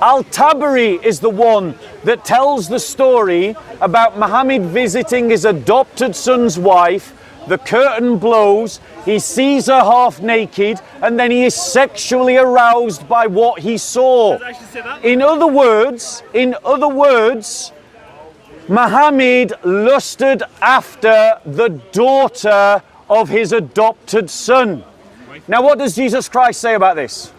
Al-Tabari is the one that tells the story about Muhammad visiting his adopted son's wife. The curtain blows, he sees her half naked, and then he is sexually aroused by what he saw. In other words, Muhammad lusted after the daughter of his adopted son. Now what does Jesus Christ say about this?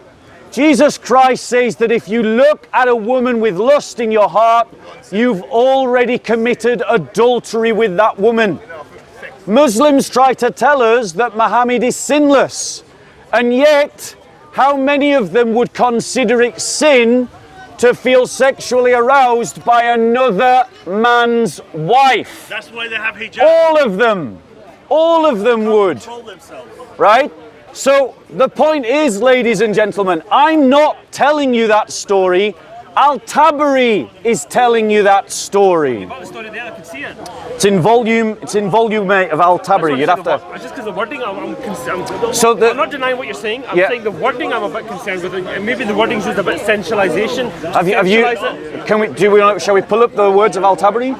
Jesus Christ says that if you look at a woman with lust in your heart, you've already committed adultery with that woman. Muslims try to tell us that Muhammad is sinless, and yet how many of them would consider it sin to feel sexually aroused by another man's wife? That's why they have hijab. All of them would, right? So the point is, ladies and gentlemen, I'm not telling you that story. Al-Tabari is telling you that story. About the story there, I can see it. It's in volume 8 of Al-Tabari. You'd have to. Just because the wording, I'm not denying what you're saying. I'm saying the wording I'm a bit concerned with. And maybe the wording's just a bit sensualization. Shall we pull up the words of Al-Tabari?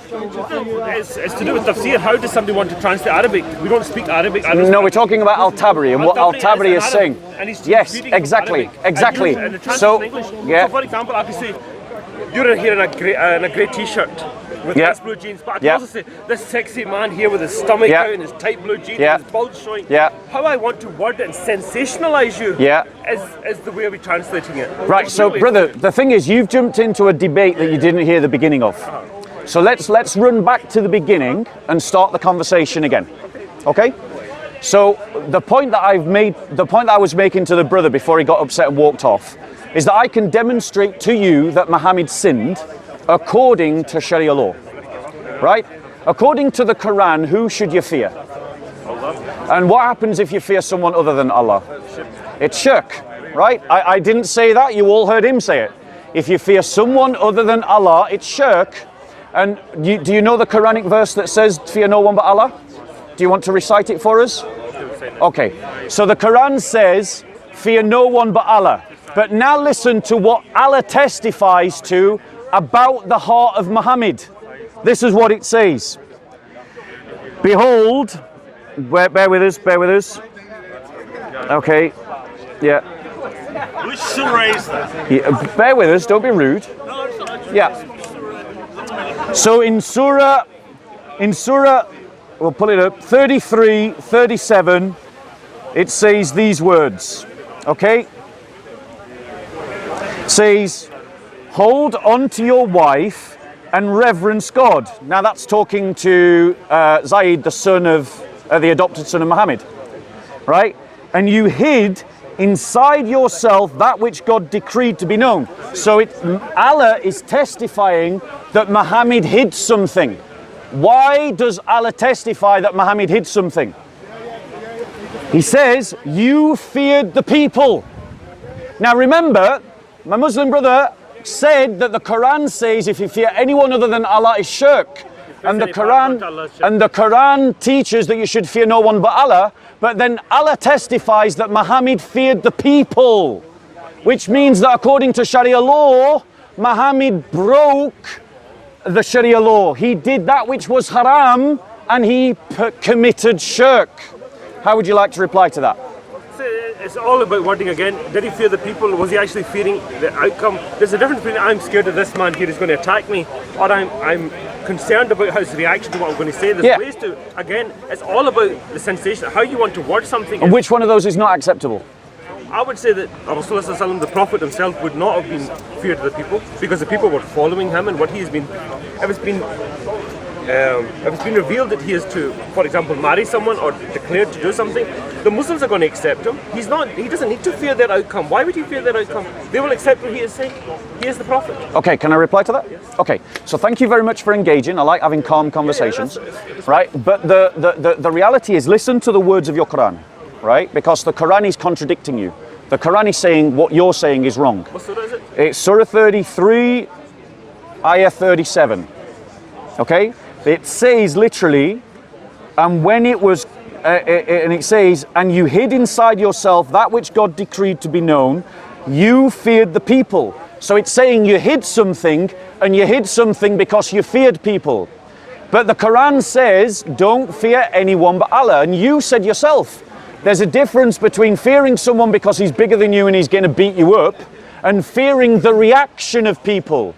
It's to do with tafsir. How does somebody want to translate Arabic? We don't speak Arabic. No, we're talking about Al-Tabari and what Al-Tabari is saying. Yes, exactly. So, so for example, I could say, you're here in a grey t-shirt with nice blue jeans, but I can also say, this sexy man here with his stomach out and his tight blue jeans and his bulge showing. How I want to word it and sensationalize you is the way we're translating it. Right, so brother, the thing is, you've jumped into a debate that you didn't hear the beginning of. So let's run back to the beginning and start the conversation again. Okay? So the point that I was making to the brother before he got upset and walked off is that I can demonstrate to you that Muhammad sinned according to Sharia law, right? According to the Quran, who should you fear? And what happens if you fear someone other than Allah? It's shirk, right? I didn't say that, you all heard him say it. If you fear someone other than Allah, it's shirk. And do you know the Quranic verse that says, fear no one but Allah? Do you want to recite it for us? Okay, so the Quran says, fear no one but Allah. But now listen to what Allah testifies to about the heart of Muhammad. This is what it says. Behold, bear with us. Okay, yeah. Which surah is that? Bear with us, don't be rude. Yeah. So in Surah, we'll pull it up, 33, 37, it says these words, okay? It says, hold on to your wife and reverence God. Now that's talking to Zayd, the son of, the adopted son of Muhammad, right? And you hid inside yourself that which God decreed to be known. So Allah is testifying that Muhammad hid something. Why does Allah testify that Muhammad hid something? He says, you feared the people. Now remember, my Muslim brother said that the Quran says if you fear anyone other than Allah is shirk. And the Quran teaches that you should fear no one but Allah. But then Allah testifies that Muhammad feared the people. Which means that according to Sharia law, Muhammad broke the Sharia law. He did that which was haram and he committed shirk. How would you like to reply to that? It's all about wording again. Did he fear the people? Was he actually fearing the outcome? There's a difference between I'm scared of this man here who's going to attack me, or I'm concerned about his reaction to what I'm going to say. There's ways to, again, it's all about the sensation, how you want to word something. And which one of those is not acceptable? I would say that Rasulullah, the Prophet himself, would not have been feared of the people, because the people were following him, and what he's been, if it's been revealed that he is to, for example, marry someone or declared to do something, the Muslims are going to accept him. He doesn't need to fear their outcome. Why would he fear their outcome? They will accept what he is saying. He is the Prophet. Okay, can I reply to that? Yes. Okay, so thank you very much for engaging. I like having calm conversations, right? But the reality is, listen to the words of your Quran, right? Because the Quran is contradicting you. The Quran is saying what you're saying is wrong. What surah is it? It's Surah 33, Ayah 37. Okay? It says literally, and when it was, and it says, and you hid inside yourself that which God decreed to be known, you feared the people. So it's saying you hid something, and you hid something because you feared people. But the Quran says, don't fear anyone but Allah. And you said yourself, there's a difference between fearing someone because he's bigger than you and he's going to beat you up, and fearing the reaction of people.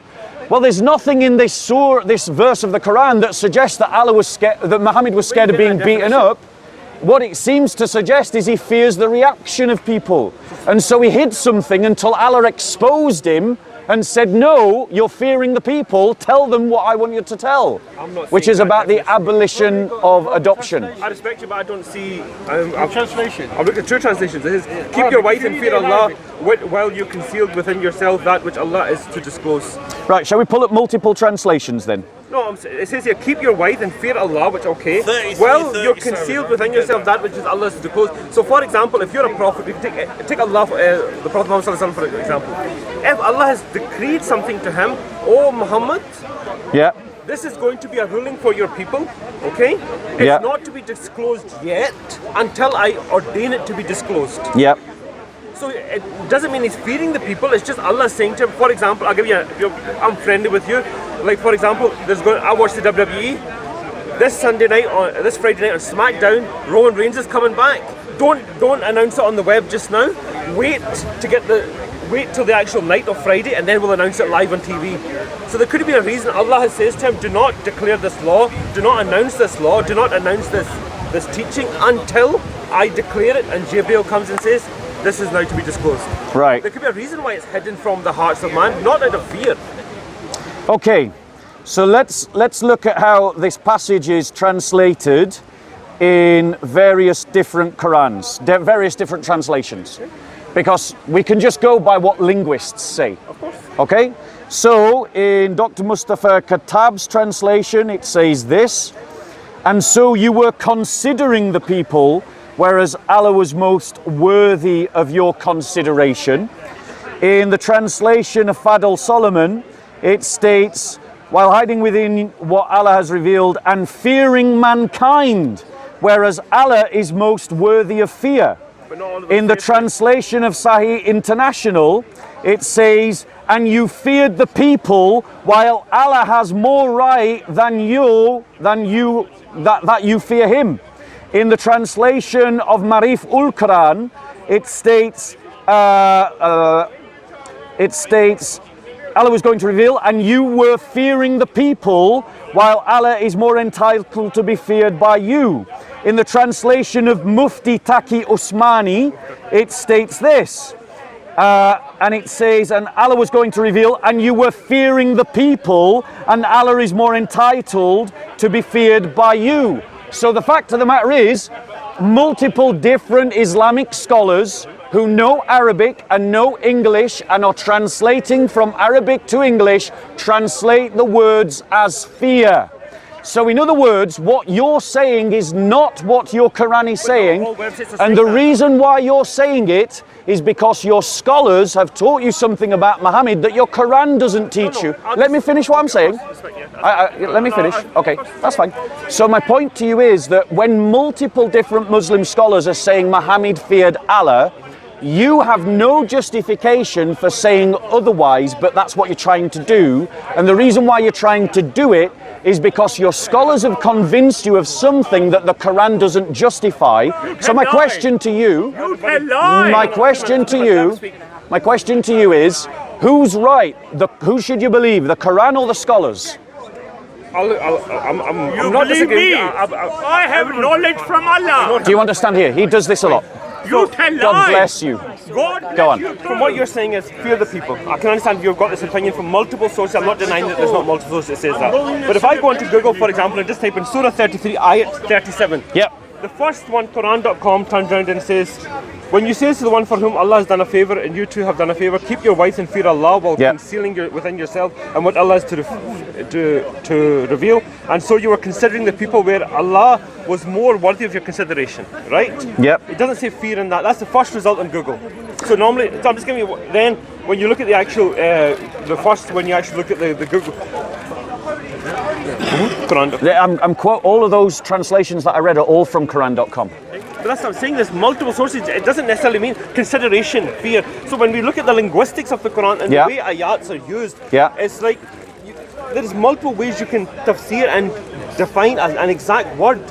Well, there's nothing in this surah, this verse of the Quran that suggests that Allah was scared, that Muhammad was scared of being beaten up. What it seems to suggest is he fears the reaction of people. And so he hid something until Allah exposed him and said, no, you're fearing the people, tell them what I want you to tell. Which is about the abolition of adoption. I respect you, but I don't see... translation. I've looked at two translations. It says, keep your wife in fear of Allah while you concealed within yourself that which Allah is to disclose. Right, shall we pull up multiple translations then? No, it says here, keep your wife in fear of Allah, which okay. Well, you're concealed within yourself that which is Allah's to disclose. So, for example, if you're a prophet, you take Allah, the Prophet Muhammad for example. If Allah has decreed something to him, oh Muhammad, yeah, this is going to be a ruling for your people, okay? It's not to be disclosed yet until I ordain it to be disclosed. Yeah. So it doesn't mean he's fearing the people. It's just Allah saying to him, for example, I'll give you, I'm friendly with you. Like for example, I watched the WWE. This Friday night on SmackDown, Roman Reigns is coming back. Don't announce it on the web just now. Wait till the actual night of Friday, and then we'll announce it live on TV. So there could be a reason Allah has says to him, do not declare this law, do not announce this law, do not announce this teaching until I declare it, and Jibreel comes and says, this is now to be disclosed. Right. There could be a reason why it's hidden from the hearts of man, not out of fear. Okay, so let's look at how this passage is translated in various different Qurans, various different translations, because we can just go by what linguists say. Of course. Okay, so in Dr. Mustafa Katab's translation, it says this: and so you were considering the people, whereas Allah was most worthy of your consideration. In the translation of Fadl Solomon, it states, while hiding within what Allah has revealed and fearing mankind, whereas Allah is most worthy of fear. In the translation of Sahih International, it says, and you feared the people while Allah has more right than you that you fear him. In the translation of Marif ul Quran, it states Allah was going to reveal, and you were fearing the people while Allah is more entitled to be feared by you. In the translation of Mufti Taqi Usmani, it states this, and it says, and Allah was going to reveal, and you were fearing the people, and Allah is more entitled to be feared by you. So the fact of the matter is, multiple different Islamic scholars who know Arabic and know English and are translating from Arabic to English translate the words as fear. So in other words, what you're saying is not what your Quran is saying, and the reason why you're saying it is because your scholars have taught you something about Muhammad that your Quran doesn't teach you. Let me finish what I'm saying. Let me finish. Okay, that's fine. So my point to you is that when multiple different Muslim scholars are saying Muhammad feared Allah, you have no justification for saying otherwise, but that's what you're trying to do. And the reason why you're trying to do it is because your scholars have convinced you of something that the Quran doesn't justify. So my question to you, my question to you is, who's right? Who should you believe, the Quran or the scholars? I'm not disagreeing. I have knowledge from Allah. Do you understand here? He does this a lot. You tell lies. God bless you. Go on. From what you're saying is fear the people. I can understand you've got this opinion from multiple sources. I'm not denying that there's not multiple sources that says that. But if I go into Google, for example, and just type in Surah 33, Ayat 37. Yep. The first one, Quran.com, turns around and says, when you say to the one for whom Allah has done a favor and you too have done a favor, keep your wife in fear of Allah while concealing within yourself and what Allah is to reveal. And so you were considering the people where Allah was more worthy of your consideration, right? Yep. It doesn't say fear in that. That's the first result on Google. So normally, so I'm just giving you, then when you look at the actual, when you actually look at the Google, Quran. I'm quote all of those translations that I read are all from Quran.com. But that's what I'm saying, there's multiple sources. It doesn't necessarily mean consideration, fear. So when we look at the linguistics of the Quran and the way ayats are used, it's like there's multiple ways you can tafsir and define an exact word.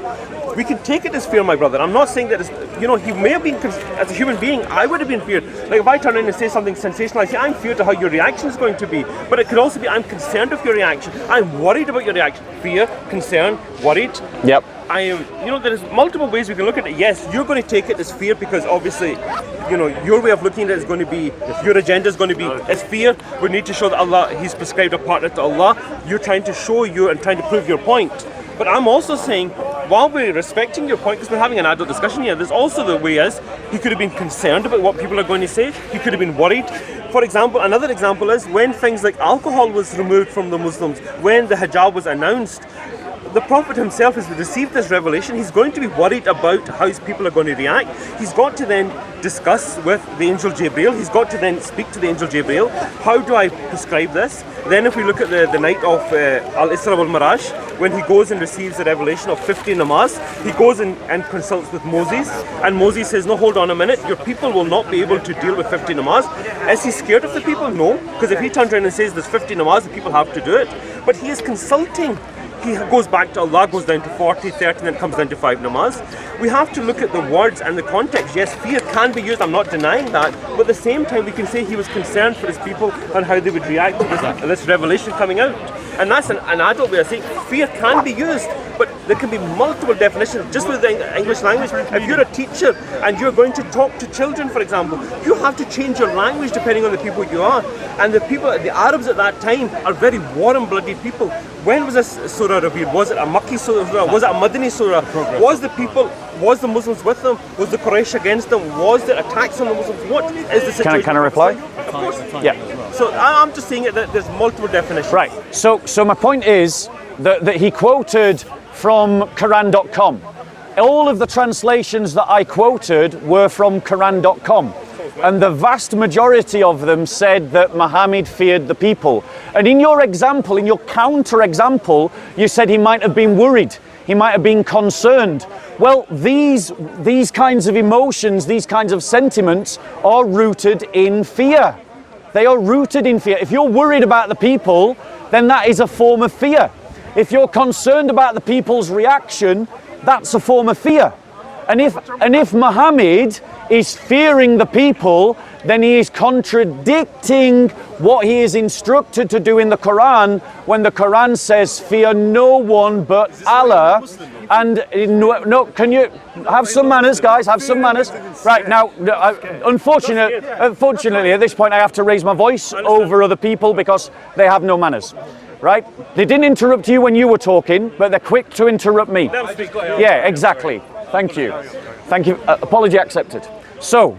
We can take it as fear, my brother. I'm not saying that it's, he may have been, as a human being, I would have been feared. Like if I turn in and say something sensational, I say, I'm feared to how your reaction is going to be. But it could also be, I'm concerned of your reaction. I'm worried about your reaction. Fear, concern, worried. Yep. I am, there's multiple ways we can look at it. Yes, you're going to take it as fear because obviously, your way of looking at it is going to be, your agenda is going to be as fear. We need to show that Allah, He's prescribed a partner to Allah. You're trying to show you and trying to prove your point. But I'm also saying, while we're respecting your point, because we're having an adult discussion here, there's also the way is, he could have been concerned about what people are going to say. He could have been worried. For example, another example is when things like alcohol was removed from the Muslims, when the hijab was announced, the Prophet himself has received this revelation. He's going to be worried about how people are going to react. He's got to then discuss with the angel Jibreel. He's got to then speak to the angel Jibreel. How do I prescribe this? Then if we look at the night of Al-Isra wal-Miraj, when he goes and receives the revelation of 50 namaz, he goes and consults with Moses. And Moses says, no, hold on a minute. Your people will not be able to deal with 50 namaz. Is he scared of the people? No. Because if he turns around and says there's 50 namaz, the people have to do it. But he is consulting. He goes back to Allah, goes down to 40, 30, and then comes down to 5 namaz. We have to look at the words and the context. Yes, fear can be used, I'm not denying that, but at the same time we can say he was concerned for his people and how they would react to this revelation coming out. And that's an adult way of saying fear can be used, but there can be multiple definitions. Just with the English language, if you're a teacher and you're going to talk to children, for example, you have to change your language depending on the people you are. And the Arabs at that time are very warm-blooded people. When was this surah revealed? Was it a Makki surah? Was it a Madani surah? Was the Muslims with them? Was the Quraysh against them? Was there attacks on the Muslims? What is the situation? Can I reply? Of course. Yeah. So I'm just saying that there's multiple definitions. Right. So my point is that he quoted from Quran.com. All of the translations that I quoted were from Quran.com. And the vast majority of them said that Muhammad feared the people. And in your example, in your counter example, you said he might have been worried. He might have been concerned. Well, these kinds of emotions, these kinds of sentiments are rooted in fear. They are rooted in fear. If you're worried about the people, then that is a form of fear. If you're concerned about the people's reaction, that's a form of fear. And if Muhammad is fearing the people, then he is contradicting what he is instructed to do in the Quran when the Quran says, fear no one but Allah. And no, can you have some manners, guys? Have some manners. Right, now, unfortunately, at this point, I have to raise my voice over other people because they have no manners. Right? They didn't interrupt you when you were talking, but they're quick to interrupt me. Yeah, exactly. Thank you. Thank you. Apology accepted. So,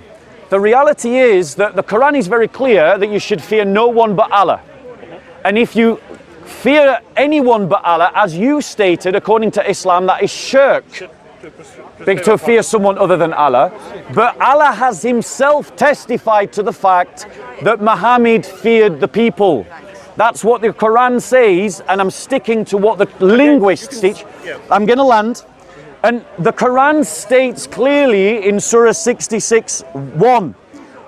the reality is that the Quran is very clear that you should fear no one but Allah. And if you fear anyone but Allah, as you stated, according to Islam, that is shirk. To fear someone other than Allah. But Allah has himself testified to the fact that Muhammad feared the people. That's what the Quran says, and I'm sticking to what the linguists teach. I'm going to land. And the Quran states clearly in Surah 66:1,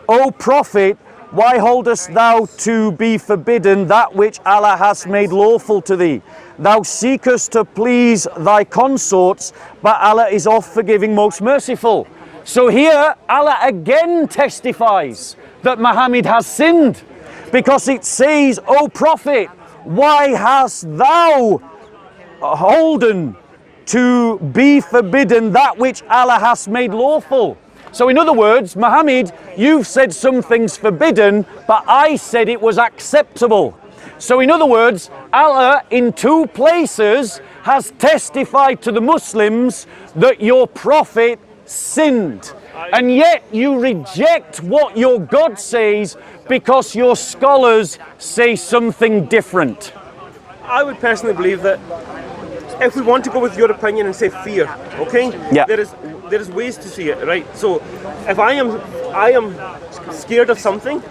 O Prophet, why holdest thou to be forbidden that which Allah has made lawful to thee? Thou seekest to please thy consorts, but Allah is oft forgiving, most merciful. So here, Allah again testifies that Muhammad has sinned, because it says, O Prophet, why hast thou holden to be forbidden that which Allah has made lawful? So in other words, Muhammad, you've said something's forbidden, but I said it was acceptable. So in other words, Allah in two places has testified to the Muslims that your prophet sinned. And yet you reject what your God says because your scholars say something different. I would personally believe that if we want to go with your opinion and say fear, okay? Yeah. There is ways to see it, right? So if I am scared of something,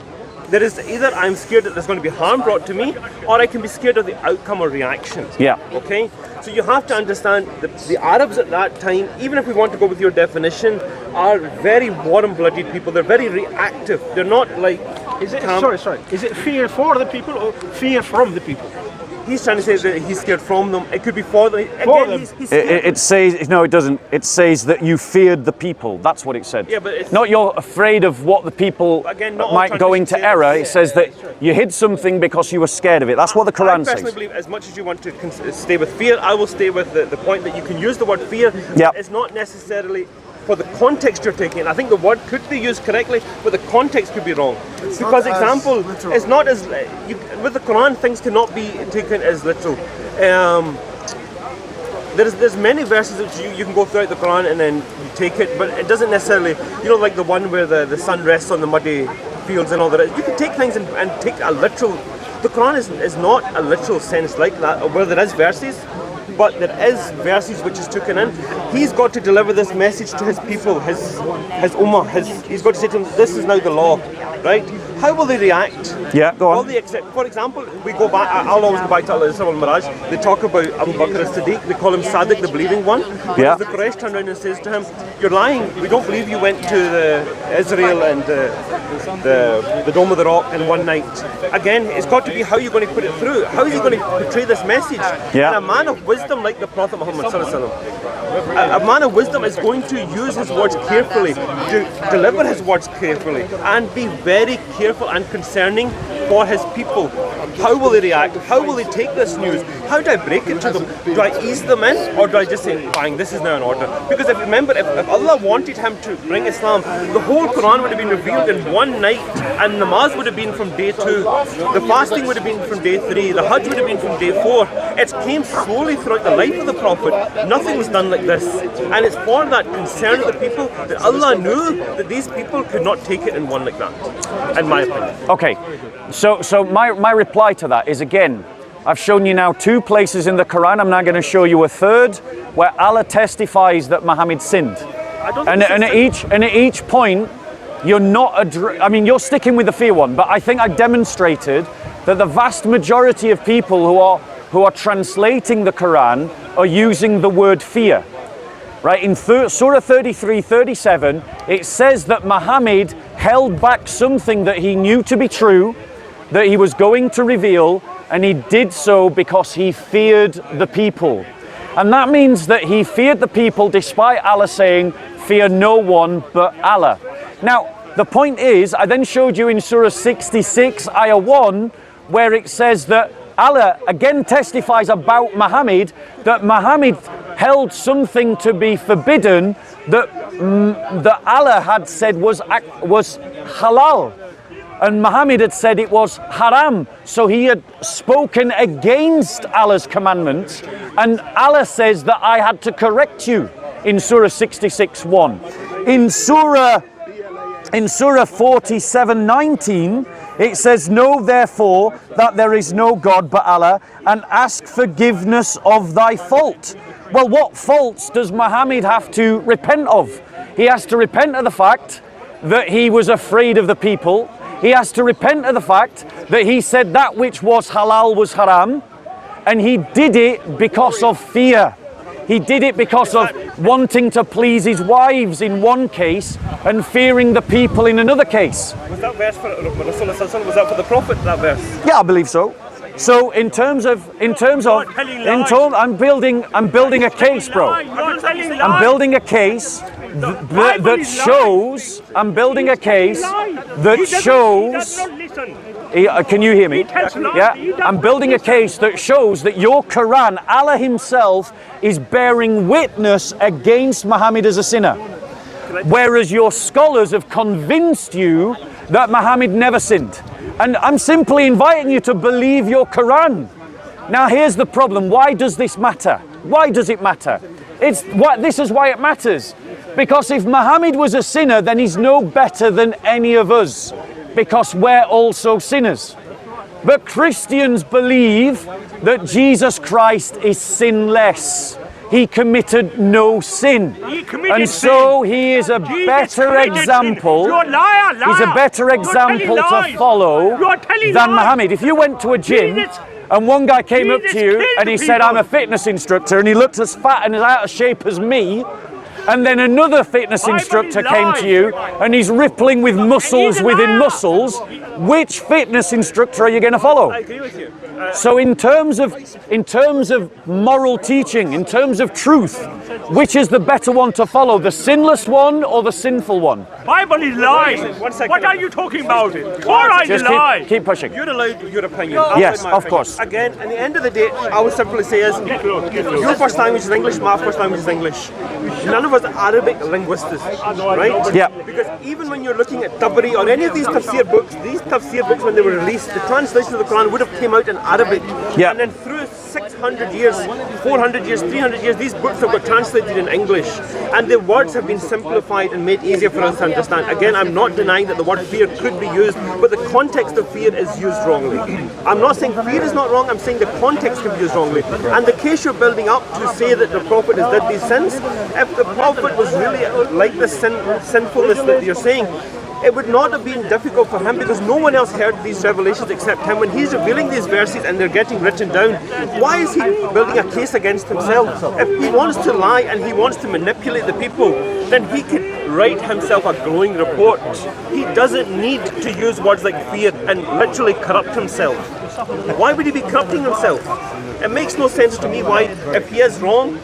There is either I'm scared that there's going to be harm brought to me, or I can be scared of the outcome or reaction. Yeah. Okay? So you have to understand that the Arabs at that time, even if we want to go with your definition, are very warm-blooded people. They're very reactive. They're not like... Is it, sorry. Is it fear for the people or fear from the people? He's trying to say that he's scared from them. It could be for them. For them. It says, no, it doesn't. It says that you feared the people. That's what it said. Yeah, but it's not you're afraid of what the people might go into error. It says that you hid something because you were scared of it. That's what the Quran says. I personally believe as much as you want to stay with fear, I will stay with the point that you can use the word fear. Yeah. It's not necessarily for the context you're taking. I think the word could be used correctly, but the context could be wrong. Because example, it's not as with the Quran, things cannot be taken as literal. There's many verses that you can go throughout the Quran and then you take it, but it doesn't necessarily, like the one where the sun rests on the muddy fields and all that. You can take things and take a literal. The Quran is not a literal sense like that, where there is verses. But there is verses which is taken in. He's got to deliver this message to his people, his ummah. He's got to say to them, this is now the law, right? How will they react? Yeah, go on. Will they accept? For example, we go back. I'll always go back to Al-Isra wal-Miraj. They talk about Abu Bakr as-Siddiq. They call him Sadiq, the believing one. Yeah. The Quraysh turn around and says to him, "You're lying. We don't believe you went to Israel and the Dome of the Rock in one night." Again, it's got to be how you're going to put it through. How is he going to portray this message? Yeah. And a man of wisdom like the Prophet Muhammad sallallahu alaihi wasallam, a man of wisdom is going to use his words carefully, to deliver his words carefully, and be very careful and concerning for his people. How will they react? How will they take this news? How do I break it to them? Do I ease them in, or do I just say, bang, this is now an order? Because if Allah wanted him to bring Islam, the whole Quran would have been revealed in one night, and namaz would have been from day 2, the fasting would have been from day 3, the Hajj would have been from day 4. It came slowly throughout the life of the Prophet. Nothing was done like this. And it's for that concern of the people that Allah knew that these people could not take it in one like that, in my opinion. Okay, so my reply to that is, again, I've shown you now 2 places in the Quran. I'm now going to show you a third where Allah testifies that Muhammad sinned. And at each point, you're not, you're sticking with the fear one, but I think I demonstrated that the vast majority of people who are translating the Quran are using the word fear. Right, in Surah 33:37, it says that Muhammad held back something that he knew to be true, that he was going to reveal, and he did so because he feared the people. And that means that he feared the people despite Allah saying, fear no one but Allah. Now, the point is, I then showed you in Surah 66, Ayah 1, where it says that Allah again testifies about Muhammad, that Muhammad held something to be forbidden that Allah had said was halal, and Muhammad had said it was haram. So he had spoken against Allah's commandments, and Allah says that I had to correct you in Surah 66:1. In Surah 47:19, it says, "Know therefore that there is no God but Allah, and ask forgiveness of thy fault." Well, what faults does Muhammad have to repent of? He has to repent of the fact that he was afraid of the people. He has to repent of the fact that he said that which was halal was haram, and he did it because of fear. He did it because of wanting to please his wives in one case and fearing the people in another case. Was that verse for Rasulullah? Was that for the Prophet, that verse? Yeah, I believe so. So in terms of, I'm building a case, bro. I'm building a case that shows. I'm building a case that shows. Can you hear me? Yeah. I'm building a case that shows that your Quran, Allah Himself, is bearing witness against Muhammad as a sinner, whereas your scholars have convinced you that Muhammad never sinned. And I'm simply inviting you to believe your Quran. Now here's the problem. Why does this matter? Why does it matter? This is why it matters. Because if Muhammad was a sinner, then he's no better than any of us, because we're also sinners. But Christians believe that Jesus Christ is sinless. he committed no sin. He committed And so he is a Jesus better committed sin. example. You're a liar, liar. He's a better You're example telling to lies. follow You're telling than lies. Muhammad. If you went to a gym Jesus- and one guy came up Jesus to you killed and he said, people. I'm a fitness instructor, and he looked as fat and as out of shape as me, and then another fitness Bible instructor is came lies. to you and he's rippling with muscles a within liar. muscles, which fitness instructor are you going to follow? I agree with you. So in terms of moral teaching, in terms of truth, which is the better one to follow, the sinless one or the sinful one? Bible is lies. 1 second. What are you talking about? Torah is Just lies. keep pushing. You're allowed your opinion. Yes, My of opinion. course. Again, at the end of the day, I would simply say is your first language is English, my first language is English. None of us are Arabic linguists, right? Yeah. Because even when you're looking at Tabari or any of these tafsir books, when they were released, the translation of the Quran would have came out in Arabic. Yeah. And then through 600 years, 400 years, 300 years, these books have got translated in English. And the words have been simplified and made easier for us to understand. Again, I'm not denying that the word fear could be used, but the context of fear is used wrongly. I'm not saying fear is not wrong, I'm saying the context can be used wrongly. And the case you're building up to say that the Prophet has did these sins, if the Prophet was really like the sinfulness that you're saying, it would not have been difficult for him because no one else heard these revelations except him. When he's revealing these verses and they're getting written down, why is he building a case against himself? If he wants to lie and he wants to manipulate the people, then he could write himself a glowing report. He doesn't need to use words like fear and literally corrupt himself. Why would he be corrupting himself? It makes no sense to me why, if he is wrong,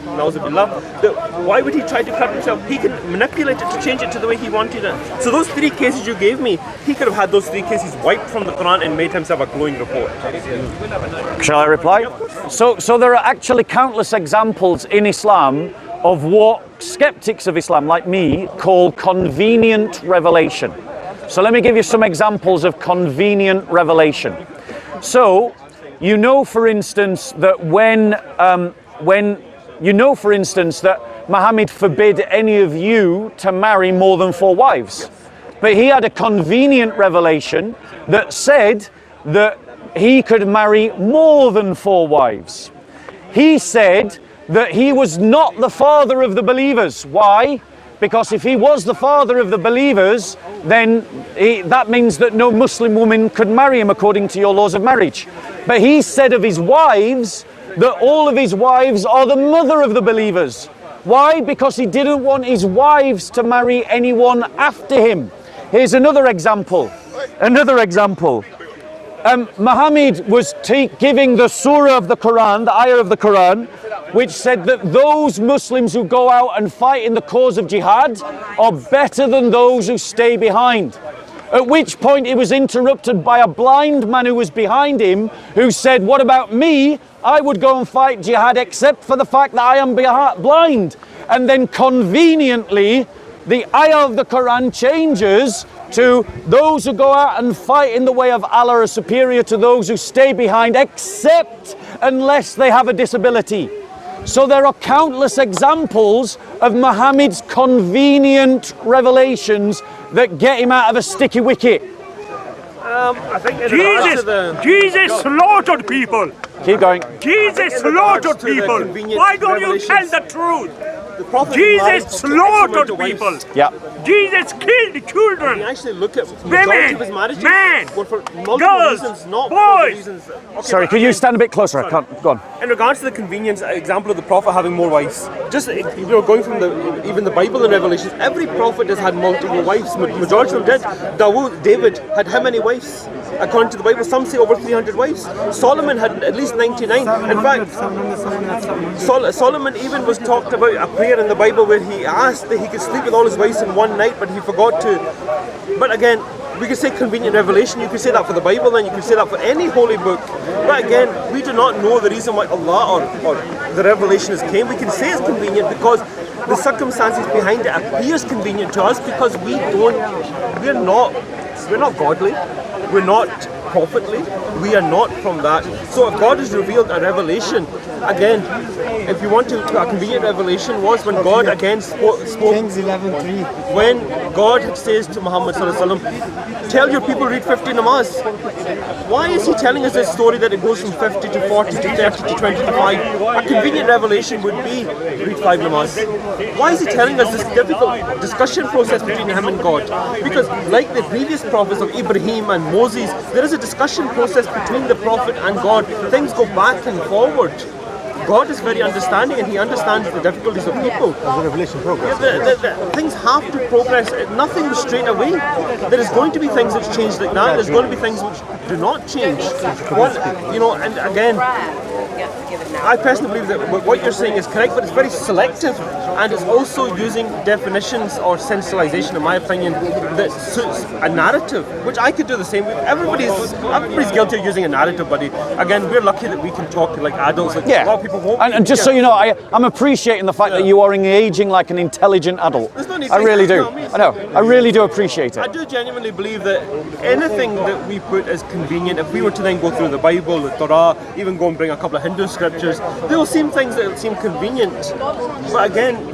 why would he try to corrupt himself? He could manipulate it to change it to the way he wanted it. So those 3 cases you gave me, he could have had those 3 cases wiped from the Quran and made himself a glowing report. Shall I reply? So there are actually countless examples in Islam of what skeptics of Islam like me call convenient revelation. So let me give you some examples of convenient revelation. So you know, for instance, that when Muhammad forbid any of you to marry more than 4 wives, but he had a convenient revelation that said that he could marry more than 4 wives. He said that he was not the father of the believers. Why? Because if he was the father of the believers, then that means that no Muslim woman could marry him according to your laws of marriage. But he said of his wives that all of his wives are the mother of the believers. Why? Because he didn't want his wives to marry anyone after him. Here's another example. Muhammad was giving the surah of the Quran, the ayah of the Quran, which said that those Muslims who go out and fight in the cause of jihad are better than those who stay behind. At which point he was interrupted by a blind man who was behind him, who said, what about me? I would go and fight jihad except for the fact that I am blind. And then conveniently, the ayah of the Quran changes to those who go out and fight in the way of Allah are superior to those who stay behind, except unless they have a disability. So there are countless examples of Muhammad's convenient revelations that get him out of a sticky wicket. I think in regards to the... Jesus slaughtered people. Keep going. Jesus slaughtered people. Why don't you tell the truth? The Prophet Jesus slaughtered people. Yeah. Jesus killed children. You actually look at the Women, majority of his marriages men, were for multiple girls, reasons, not boys. for the reasons. Okay, Sorry, could you stand a bit closer? I can't. Go on. In regards to the convenience example of the Prophet having more wives, just going from even the Bible and Revelations, every prophet has had multiple wives. Majority of them did. David had how many wives? According to the Bible, some say over 300 wives. Solomon had at least 99. In fact, Solomon even was talked about a prayer in the Bible where he asked that he could sleep with all his wives in one night, but he forgot to. But again, we could say convenient revelation. You could say that for the Bible, then you could say that for any holy book. But again, we do not know the reason why Allah or the revelation has came. We can say it's convenient because the circumstances behind it appears convenient to us because we're not godly. We're not prophetly. We are not from that. So if God has revealed a revelation, again, if you want to, a convenient revelation was when God again spoke. Kings 11:3. When God says to Muhammad sallallahu alaihi wasallam, tell your people read 50 namaz. Why is he telling us this story that it goes from 50 to 40 to 30 to 20 to 5? A convenient revelation would be read 5 namaz. Why is he telling us this difficult discussion process between him and God? Because like the previous prophets of Ibrahim and Moses, there is a discussion process between the prophet and God. Things go back and forward. God is very understanding and he understands the difficulties of people. The revelation progress. Things have to progress. Nothing is straight away. There is going to be things which change like that. There's going to be things which do not change. And again, I personally believe that what you're saying is correct, but it's very selective and it's also using definitions or sensationalization, in my opinion, that suits a narrative, which I could do the same with. Everybody's guilty of using a narrative, buddy. Again, we're lucky that we can talk like adults. Like a lot of people won't. And just so you know, I'm appreciating the fact that you are engaging like an intelligent adult. I really do. I know. I really do appreciate it. I do genuinely believe that anything that we put as convenient, if we were to then go through the Bible, the Torah, even go and bring a couple of Hindu scriptures, there will seem things that will seem convenient. But again,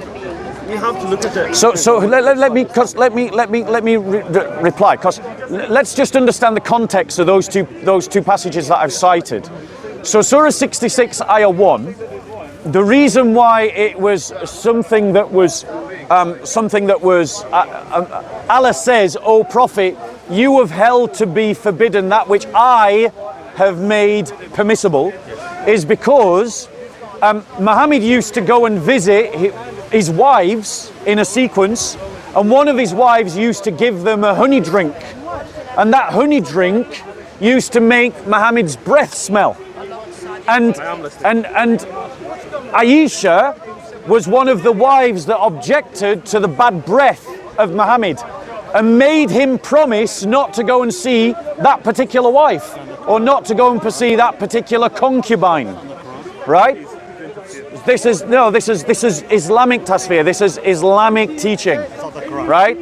we have to look at it. So let me reply, because let's just understand the context of those two passages that I've cited. So Surah 66, Ayah 1, the reason why it was something that was Allah says, O Prophet, you have held to be forbidden that which I have made permissible, is because Muhammad used to go and visit his wives in a sequence, and one of his wives used to give them a honey drink, and that honey drink used to make Muhammad's breath smell. And Aisha was one of the wives that objected to the bad breath of Muhammad and made him promise not to go and see that particular wife or not to go and see that particular concubine, right? This is Islamic tasfiyah. This is Islamic teaching, right?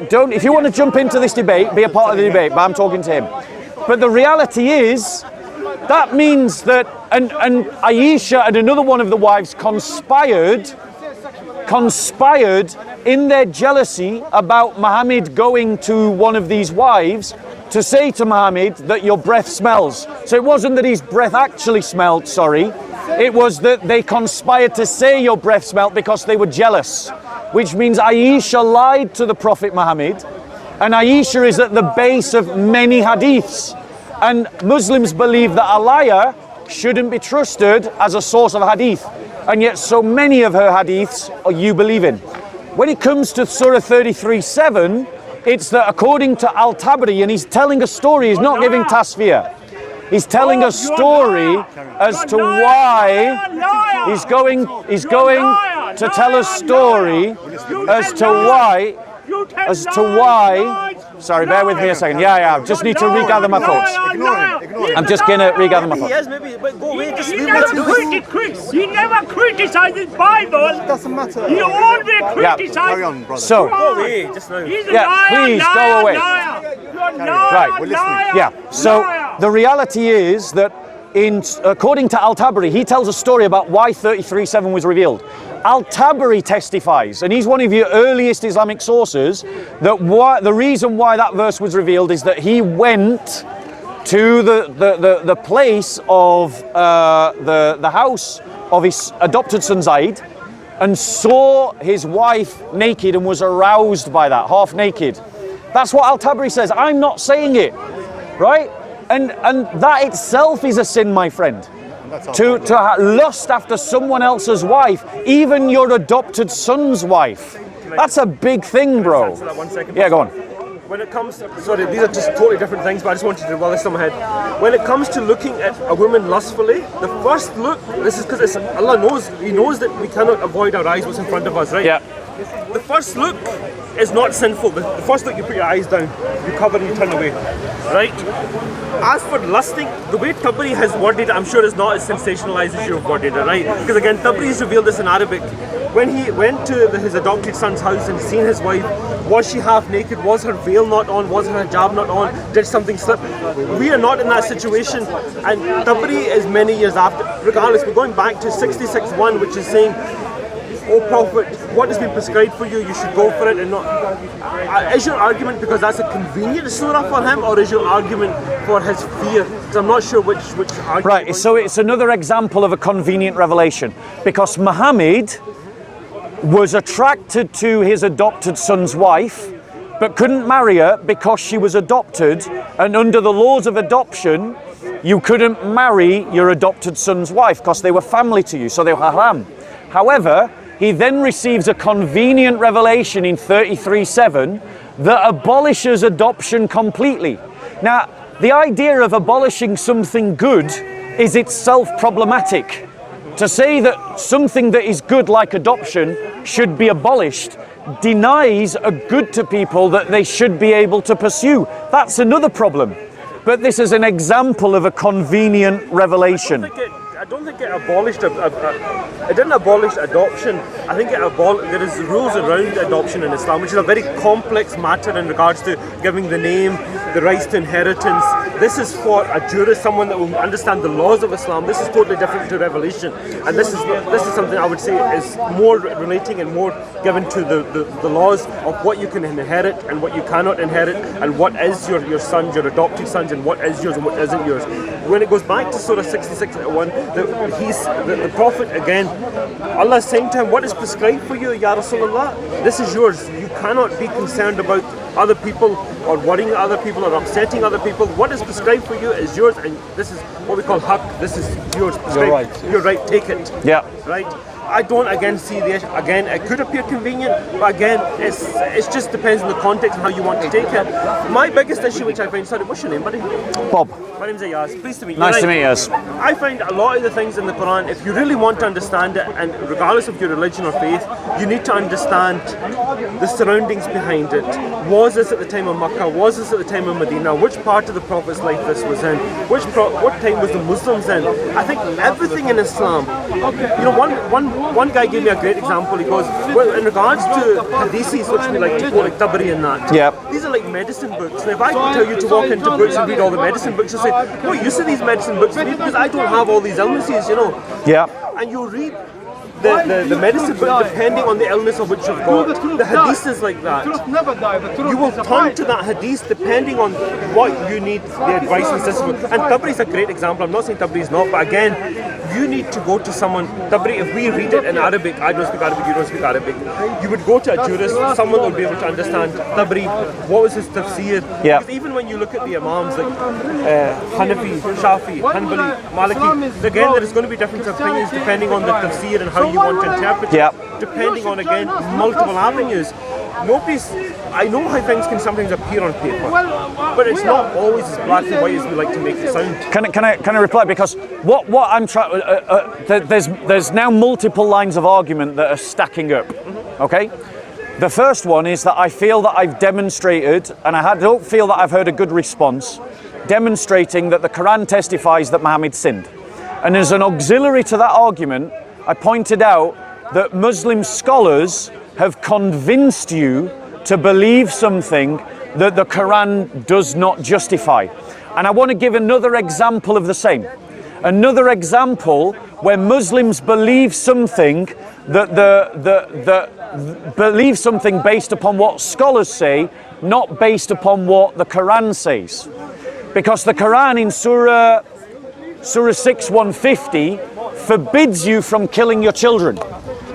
Don't. If you want to jump into this debate, be a part of the debate. But I'm talking to him. But the reality is, that means that and Aisha and another one of the wives conspired in their jealousy about Muhammad going to one of these wives to say to Muhammad that your breath smells. So it wasn't that his breath actually smelled, sorry. It was that they conspired to say your breath smelled because they were jealous, which means Aisha lied to the Prophet Muhammad, and Aisha is at the base of many hadiths. And Muslims believe that a liar shouldn't be trusted as a source of hadith, and yet so many of her hadiths you believe in. When it comes to Surah 33:7, it's that according to Al-Tabari, and he's telling a story, he's not giving tasfiyah. He's telling a story as to why he's going to tell a story as to why. Sorry, bear with me a second. I just need to regather my thoughts. I'm just going to regather my thoughts. Yes, maybe, but go away. Just He never criticizes Bible. It doesn't matter. He always criticizes. Carry on, brother. So, go away just now. He's a please go away. Right, we're listening. So the reality is that according to Al-Tabari, he tells a story about why 33:7 was revealed. Al-Tabari testifies, and he's one of your earliest Islamic sources, that the reason why that verse was revealed is that he went to the place of the house of his adopted son Zaid and saw his wife naked and was aroused by that, half naked. That's what Al-Tabari says. I'm not saying it, right? And that itself is a sin, my friend. To lust after someone else's wife, even your adopted son's wife. That's a big thing, bro. Yeah, go on. When it comes to, sorry, these are just totally different things, but I just wanted to well this in my head. When it comes to looking at a woman lustfully, the first look, this is because Allah knows, He knows that we cannot avoid our eyes what's in front of us, right? Yeah. The first look is not sinful. The first look, you put your eyes down, you cover and you turn away, right? As for lusting, the way Tabari has worded it, I'm sure is not as sensationalized as you've worded it, right? Because again, Tabari has revealed this in Arabic. when he went to his adopted son's house and seen his wife, was she half naked? Was her veil not on? Was her hijab not on? Did something slip? We are not in that situation, and Tabari is many years after. Regardless, we're going back to 66:1, which is saying, "O Prophet, what has been prescribed for you, you should go for it," and not. Is your argument because that's a convenient surah for him, or is your argument for his fear? Because I'm not sure which argument. Right, so it's another example of a convenient revelation, because Muhammad was attracted to his adopted son's wife, but couldn't marry her because she was adopted, and under the laws of adoption, you couldn't marry your adopted son's wife because they were family to you, so they were haram. However, he then receives a convenient revelation in 33:7 that abolishes adoption completely. Now, the idea of abolishing something good is itself problematic. To say that something that is good like adoption should be abolished denies a good to people that they should be able to pursue. That's another problem. But this is an example of a convenient revelation. I don't think it abolished. It didn't abolish adoption. I think there is rules around adoption in Islam, which is a very complex matter in regards to giving the name, the rights to inheritance. This is for a jurist, someone that will understand the laws of Islam. This is totally different to revelation, and this is something I would say is more relating and more given to the laws of what you can inherit and what you cannot inherit, and what is your sons, your adopted sons, and what is yours and what isn't yours. When it goes back to Surah 66:1, the Prophet again, Allah is saying to him, "What is prescribed for you, Ya Rasulullah? This is yours. You cannot be concerned about other people or worrying other people or upsetting other people. What is prescribed for you is yours, and this is what we call haqq. This is yours. Your right. Your right. Take it." Yeah. Right. I don't again see the issue. Again, it could appear convenient, but again, it just depends on the context and how you want to take it. My biggest issue, which I find, sorry, what's your name, buddy? Bob. My name's Ayaz. Pleased to meet you. Nice to meet you. I find a lot of the things in the Quran, if you really want to understand it, and regardless of your religion or faith, you need to understand the surroundings behind it. Was this at the time of Makkah? Was this at the time of Medina? Which part of the Prophet's life this was in? What time was the Muslims in? I think everything in Islam. You know, one guy gave me a great example. He goes, well, in regards to hadiths, which we like to call like Tabari and that, these are like medicine books. And if I tell you to walk into books and read all the medicine books, you'll say, what use are these medicine books to me? Because I don't have all these illnesses, you know. Yeah. And you read the medicine book depending on the illness of which you've got. The hadith is like that. You will turn to that hadith depending on what you need the advice and assistance. And Tabari is a great example. I'm not saying Tabari is not, but again, you need to go to someone. Tabari, if we read it in Arabic, I don't speak Arabic, you don't speak Arabic, you would go to a jurist, someone will be able to understand Tabari, what was his tafsir. Yeah. Because even when you look at the imams like Hanafi, Shafi, Hanbali, Maliki, again there is going to be different opinions depending on the tafsir and how you want to interpret it, depending on again multiple avenues. I know how things can sometimes appear on paper, but it's not always as black and white as we like to make it sound. Can I reply? Because what I'm trying, there's now multiple lines of argument that are stacking up. Okay, the first one is that I feel that I've demonstrated, and don't feel that I've heard a good response, demonstrating that the Quran testifies that Muhammad sinned. And as an auxiliary to that argument, I pointed out that Muslim scholars have convinced you to believe something that the Quran does not justify. And I want to give another example of the same. Another example where Muslims believe something believe something based upon what scholars say, not based upon what the Quran says. Because the Quran in Surah 6:150 forbids you from killing your children.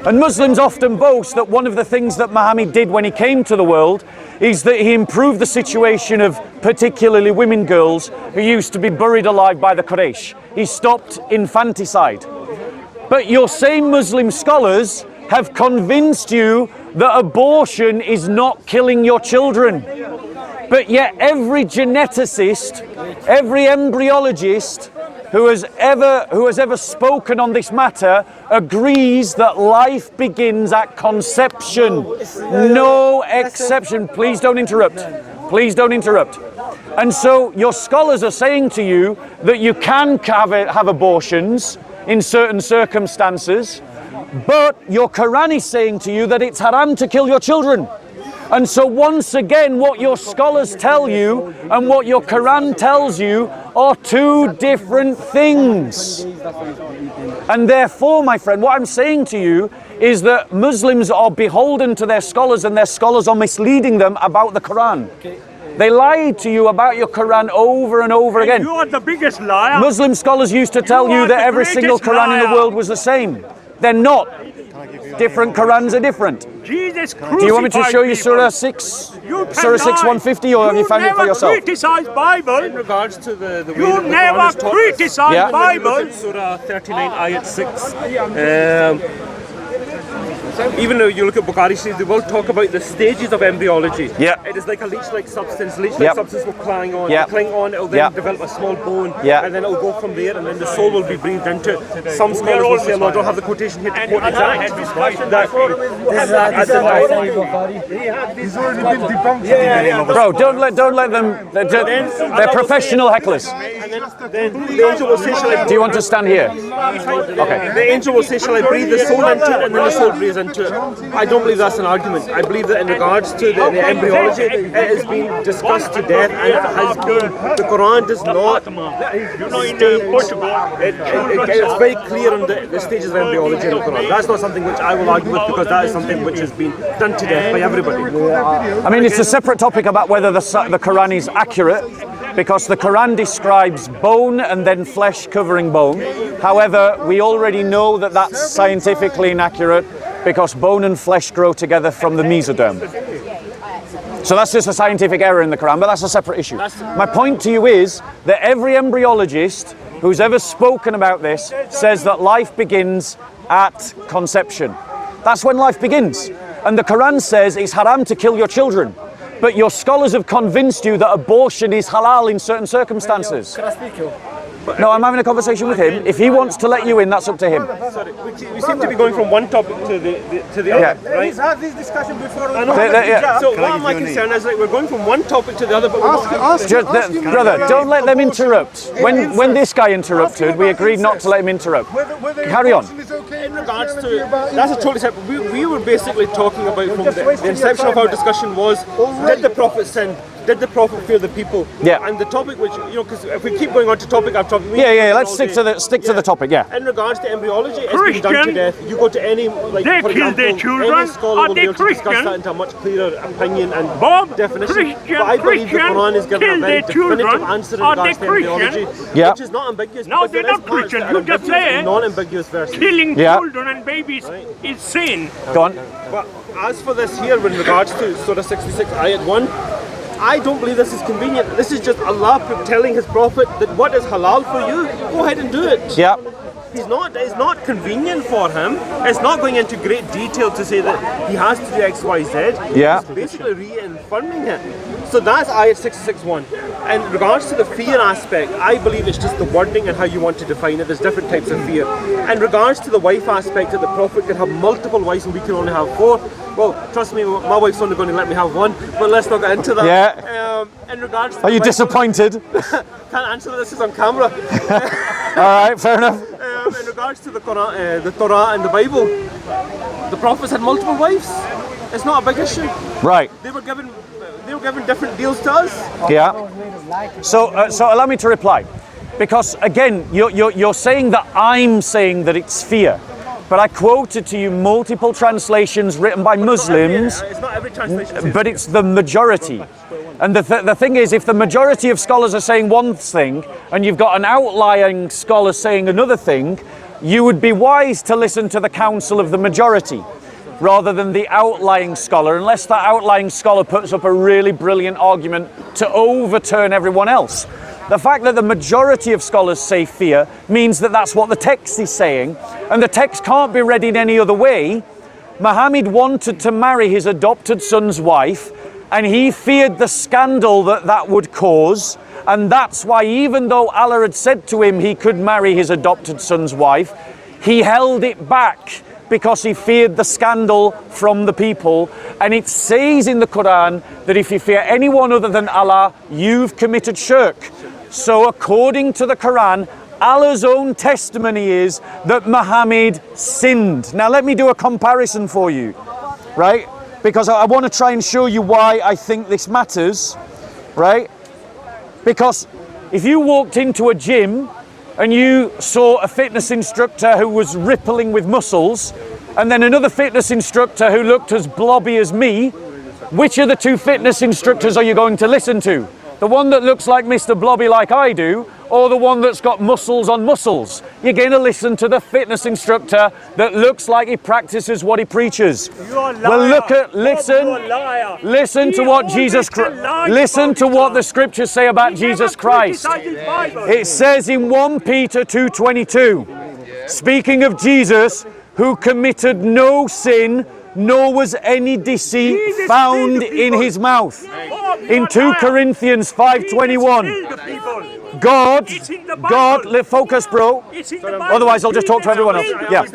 And Muslims often boast that one of the things that Muhammad did when he came to the world is that he improved the situation of particularly women girls who used to be buried alive by the Quraysh. He stopped infanticide. But your same Muslim scholars have convinced you that abortion is not killing your children. But yet every geneticist, every embryologist who has ever spoken on this matter agrees that life begins at conception. No exception. Please don't interrupt. Please don't interrupt. And so your scholars are saying to you that you can have abortions in certain circumstances, But your Quran is saying to you that it's haram to kill your children. And so once again, what your scholars tell you and what your Quran tells you are two different things. And therefore, my friend, what I'm saying to you is that Muslims are beholden to their scholars, and their scholars are misleading them about the Quran. They lied to you about your Quran over and over again. You are the biggest liar. Muslim scholars used to tell you that every single Quran in the world was the same. They're not. Different Qurans are different. Jesus crucified. Do you want me to show you people. Surah 6? Surah 6 150, or have you found it for yourself? You never criticized Bible. In regards to the way You that the Quran never is taught, criticized Yeah. Bible. look at Surah 39 ayat 6. Even though you look at Bukhari, they will talk about the stages of embryology. Yeah. It is like a leech-like substance. Leech-like substance will cling on. Yeah. Cling on, it'll then Yeah. develop a small bone, Yeah. and then it'll go from there, and then the soul will be breathed into it. Some scholars will say, I don't have the quotation here to quote exact. He's already been debunked. Bro, don't let them. They're professional hecklers. Then the angel will say, shall I Do you want to stand here? Okay. The angel will say, shall I breathe the soul into it? And then the soul breathes into it. I don't believe that's an argument. I believe that in regards to the embryology, it has been discussed to death, and it has been, the Quran does not state, it's very clear on the stages of embryology in the Quran. That's not something which I will argue with, because that is something which has been done to death by everybody. I mean, it's a separate topic about whether the Quran is accurate, because the Quran describes bone and then flesh covering bone. However, we already know that that's scientifically inaccurate, because bone and flesh grow together from the mesoderm. So that's just a scientific error in the Quran, but that's a separate issue. My point to you is that every embryologist who's ever spoken about this says that life begins at conception. That's when life begins. And the Quran says it's haram to kill your children. But your scholars have convinced you that abortion is halal in certain circumstances. No, I'm having a conversation with him. If he wants to let you in, that's up to him. Sorry, we seem to be going from one topic to the other, right? He's had this discussion before. I know. So what am I concerned is, like, we're going from one topic to the other, but we're not. Brother, don't let them interrupt. When this guy interrupted, we agreed not to let him interrupt. Carry on. In regards to, that's a totally separate. We were basically talking about, from the inception of our discussion was, did the Prophet sin? Did the Prophet fear the people? Yeah. And the topic, which, because if we keep going on to topic after topic, Let's stick to the topic. Yeah. In regards to embryology, it's been done to death. You go to any, like, They for kill example, their children. any scholar Are will they be able to discuss Christian? that into a much clearer opinion and Christian definition. But I believe the Quran is given a kill very their children. definitive answer in Are they regards to embryology, Yeah. which is not ambiguous. No, because they're there is not parts Christian. that are You just ambiguous say and non-ambiguous verses. killing Yeah. children and babies is sin. Go on. But as for this here, in regards to Surah 66, Ayat 1, I don't believe this is convenient. This is just Allah telling His Prophet that what is halal for you, go ahead and do it. Yeah. It's not convenient for him. It's not going into great detail to say that he has to do X, Y, Z. Yeah. It's basically reaffirming it. So that's Ayat 66.1. And in regards to the fear aspect, I believe it's just the wording and how you want to define it. There's different types of fear. In regards to the wife aspect, that the Prophet can have multiple wives and we can only have 4. Well, trust me, my wife's only going to let me have 1, but let's not get into that. Yeah. In regards to Are you disappointed? Can't answer this, is on camera. All right, fair enough. In regards to the Quran, the Torah and the Bible, the prophets had multiple wives. It's not a big issue. Right. They were given different deals to us. Yeah. So allow me to reply, because again, you're saying that I'm saying that it's fear, but I quoted to you multiple translations written by Muslims, It's not every translation. but it's the majority. And the thing is, if the majority of scholars are saying one thing, and you've got an outlying scholar saying another thing, you would be wise to listen to the counsel of the majority, rather than the outlying scholar, unless that outlying scholar puts up a really brilliant argument to overturn everyone else. The fact that the majority of scholars say fear means that that's what the text is saying, and the text can't be read in any other way. Muhammad wanted to marry his adopted son's wife, and he feared the scandal that would cause, and that's why, even though Allah had said to him he could marry his adopted son's wife, he held it back because he feared the scandal from the people. And it says in the Quran that if you fear anyone other than Allah, you've committed shirk. So according to the Quran, Allah's own testimony is that Muhammad sinned. Now let me do a comparison for you, right? Because I want to try and show you why I think this matters, right? Because if you walked into a gym and you saw a fitness instructor who was rippling with muscles, and then another fitness instructor who looked as blobby as me, which of the two fitness instructors are you going to listen to? The one that looks like Mr. Blobby like I do, or the one that's got muscles on muscles? You're going to listen to the fitness instructor that looks like he practices what he preaches. Well, listen to what Jesus Christ, listen to what the scriptures say about Jesus Christ. It says in 1 Peter 2:22, speaking of Jesus, who committed no sin, nor was any deceit found in his mouth. In 2 Corinthians 5:21, God, focus bro, otherwise I'll just talk to everyone else. Yeah.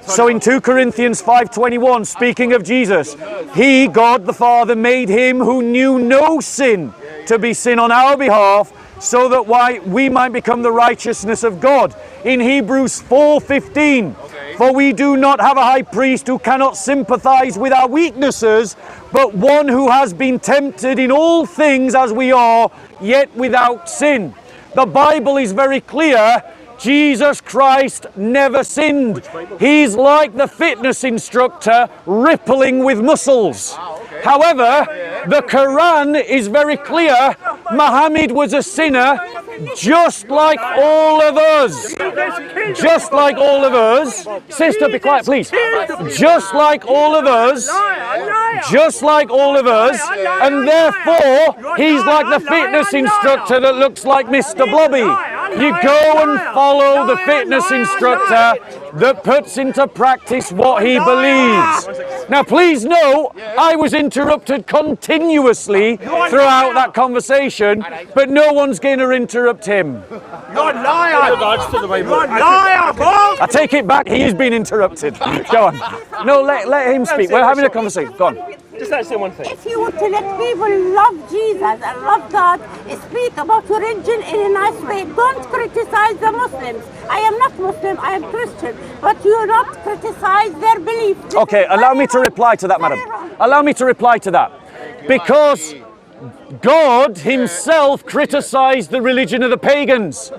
So in 2 Corinthians 5:21, speaking of Jesus, he, God the Father, made him who knew no sin to be sin on our behalf, so that we might become the righteousness of God. In Hebrews 4:15, for we do not have a high priest who cannot sympathize with our weaknesses, but one who has been tempted in all things as we are, yet without sin. The Bible is very clear. Jesus Christ never sinned. He's like the fitness instructor rippling with muscles. However, the Quran is very clear. Muhammad was a sinner just like all of us. Just like all of us. Sister, be quiet, please. Just like all of us. Just like all of us. And therefore, he's like the fitness instructor that looks like Mr. Blobby. You go and follow the fitness instructor that puts into practice what he believes. Now, please know, I was interrupted continuously throughout that conversation, but no one's going to interrupt him. You're a liar! You're a liar, Bob! I take it back, he's been interrupted. Go on. No, let him speak. We're having a conversation. Go on. Just let me say one thing. If you want to let people love Jesus and love God, speak about your religion in a nice way. Don't criticize the Muslims. I am not Muslim, I am Christian. But you not criticize their belief. Okay, allow me to reply to that, madam. Allow me to reply to that. Because God himself criticized the religion of the pagans.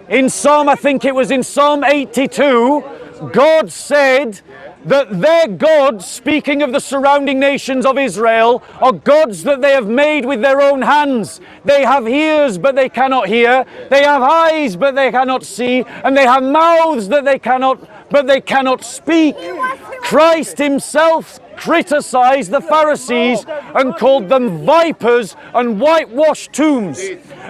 In Psalm, I think it was in Psalm 82, God said that their gods, speaking of the surrounding nations of Israel, are gods that they have made with their own hands. They have ears, but they cannot hear. They have eyes, but they cannot see. And they have mouths that they cannot speak. Christ himself criticized the Pharisees and called them vipers and whitewashed tombs.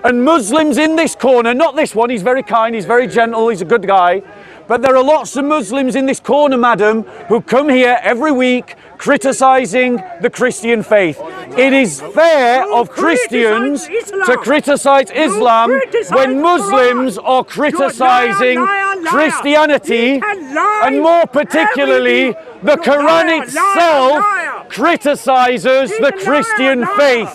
And Muslims in this corner, not this one, he's very kind, he's very gentle, he's a good guy, but there are lots of Muslims in this corner, madam, who come here every week criticizing the Christian faith. It is fair of Christians to criticize Islam when Muslims are criticizing Christianity, and more particularly, the Quran itself criticizes the Christian faith.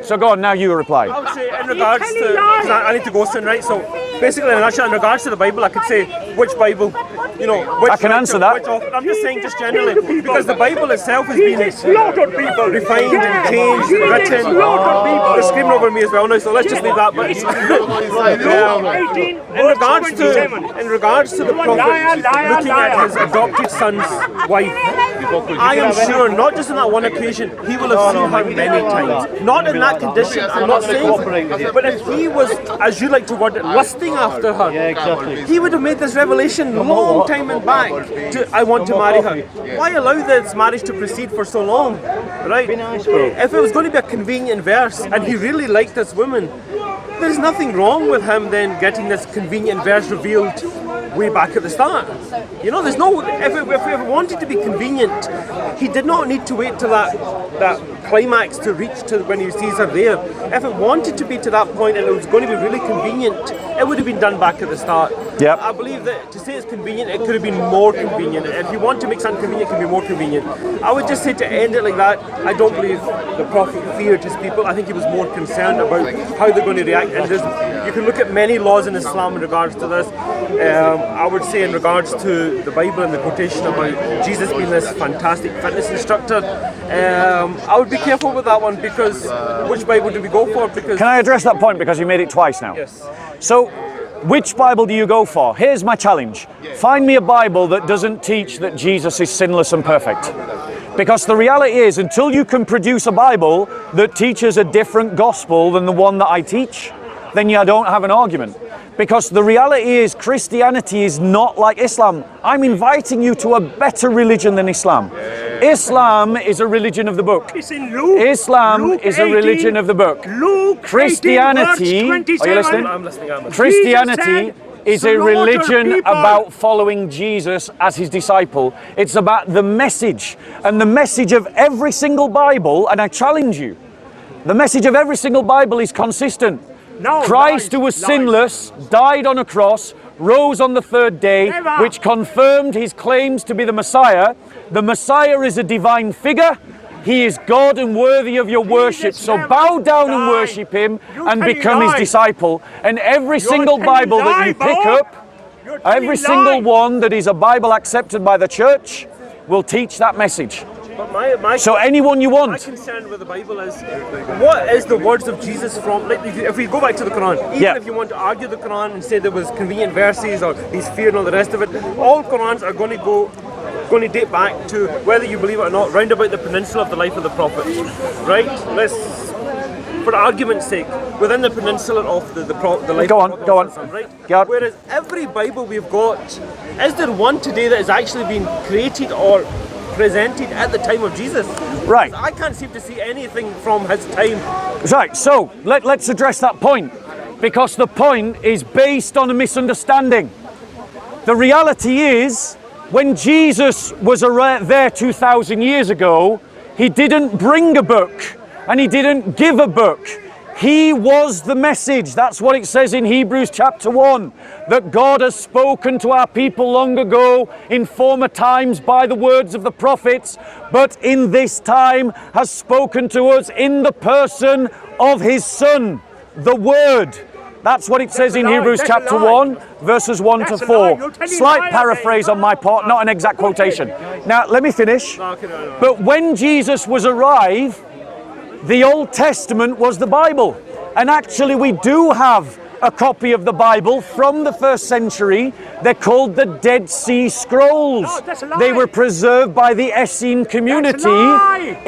So go on, now you reply. I would say in regards to, because I need to go soon, right? So basically in a nutshell, in regards to the Bible, I could say which Bible, you know, which I can answer that. I'm just saying just generally, because the Bible itself has been refined and changed, written. They're screaming over me as well now, so let's just leave that. But in regards to the Prophet looking at his adopted son's wife, I am sure, not just on that one occasion, he will have seen her many times. Not in that condition, I'm not saying, but if he was, as you like to word it, lusting after her, he would have made this revelation long time and back to, I want to marry her. Why allow this marriage to proceed for so long, right? If it was going to be a convenient verse and he really liked this woman, there's nothing wrong with him then getting this convenient verse revealed way back at the start. You know, there's no, if it wanted to be convenient, he did not need to wait till that climax to reach to when he sees her there. If it wanted to be to that point and it was going to be really convenient, it would have been done back at the start. Yep. I believe that to say it's convenient, it could have been more convenient. If you want to make something convenient, it can be more convenient. I would just say to end it like that, I don't believe the Prophet feared his people. I think he was more concerned about how they're going to react. And there's You can look at many laws in Islam in regards to this. I would say in regards to the Bible and the quotation about Jesus being this fantastic fitness instructor, I would be careful with that one, because which Bible do we go for? Because Can I address that point, because you made it twice now? Yes. So, which Bible do you go for? Here's my challenge. Find me a Bible that doesn't teach that Jesus is sinless and perfect. Because the reality is, until you can produce a Bible that teaches a different gospel than the one that I teach, then you don't have an argument. Because the reality is, Christianity is not like Islam. I'm inviting you to a better religion than Islam. Islam is a religion of the book. It's in Luke. Islam is a religion of the book. Luke Christianity, 18, are you listening? I'm listening. Christianity is a slaughter religion people. about following Jesus as his disciple. It's about the message. And the message of every single Bible, and I challenge you, the message of every single Bible is consistent. No, Christ, lies, who was lies. sinless, died on a cross, rose on the third day, Never. which confirmed his claims to be the Messiah. The Messiah is a divine figure. He is God and worthy of your worship. So never bow down and died. worship him You and tell me become his lies. disciple. And every single telling Bible that lie, you boy. pick up, You're telling every single lies. one that is a Bible accepted by the church, will teach that message. But my So anyone you My want. concern with the Bible is, what is the words of Jesus from? Like, if we go back to the Quran, even Yeah. if you want to argue the Quran and say there was convenient verses or he's fear and all the rest of it, all Qurans are going to date back to, whether you believe it or not, round about the peninsula of the life of the Prophet, right? Let's, for argument's sake, within the peninsula of the life Go of on, the go on. Prophet, right? Yeah. Whereas every Bible we've got, is there one today that has actually been created or presented at the time of Jesus? Right. I can't seem to see anything from his time. Right, so let's address that point, because the point is based on a misunderstanding. The reality is, when Jesus was there 2,000 years ago, he didn't bring a book and he didn't give a book. He was the message. That's what it says in Hebrews chapter 1, that God has spoken to our people long ago in former times by the words of the prophets, but in this time has spoken to us in the person of his Son, the Word. That's what it says in Hebrews chapter 1, verses 1 to 4. Slight paraphrase on my part, not an exact quotation. Now, let me finish. But when Jesus was arrived, the Old Testament was the Bible. And actually we do have a copy of the Bible from the 1st century. They're called the Dead Sea Scrolls. No, that's a lie. They were preserved by the Essene community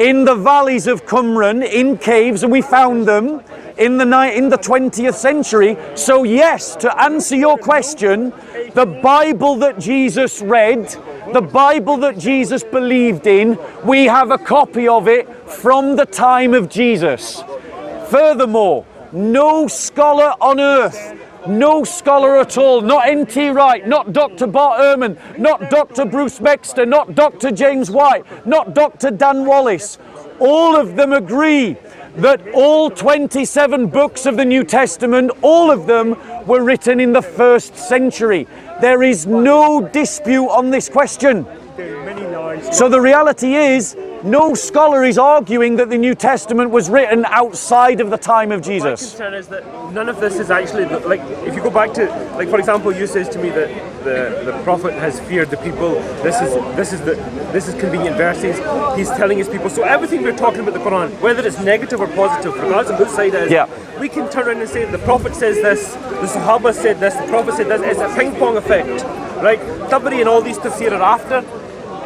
in the valleys of Qumran, in caves, and we found them in the 20th century. So yes, to answer your question, the Bible that Jesus read, the Bible that Jesus believed in, we have a copy of it from the time of Jesus. Furthermore, no scholar on earth, no scholar at all, not N.T. Wright, not Dr. Bart Ehrman, not Dr. Bruce Baxter, not Dr. James White, not Dr. Dan Wallace, all of them agree that all 27 books of the New Testament, all of them were written in the 1st century. There is no dispute on this question. So the reality is, no scholar is arguing that the New Testament was written outside of the time of Jesus. My concern is that none of this is actually, like, if you go back to, like, for example, you says to me that the prophet has feared the people. This is convenient verses. He's telling his people. So everything we're talking about the Quran, whether it's negative or positive, regardless of which side it is, we can turn around and say the prophet says this, the Sahaba said this, the prophet said this. It's a ping pong effect, right? Tabari and all these tafsir are after.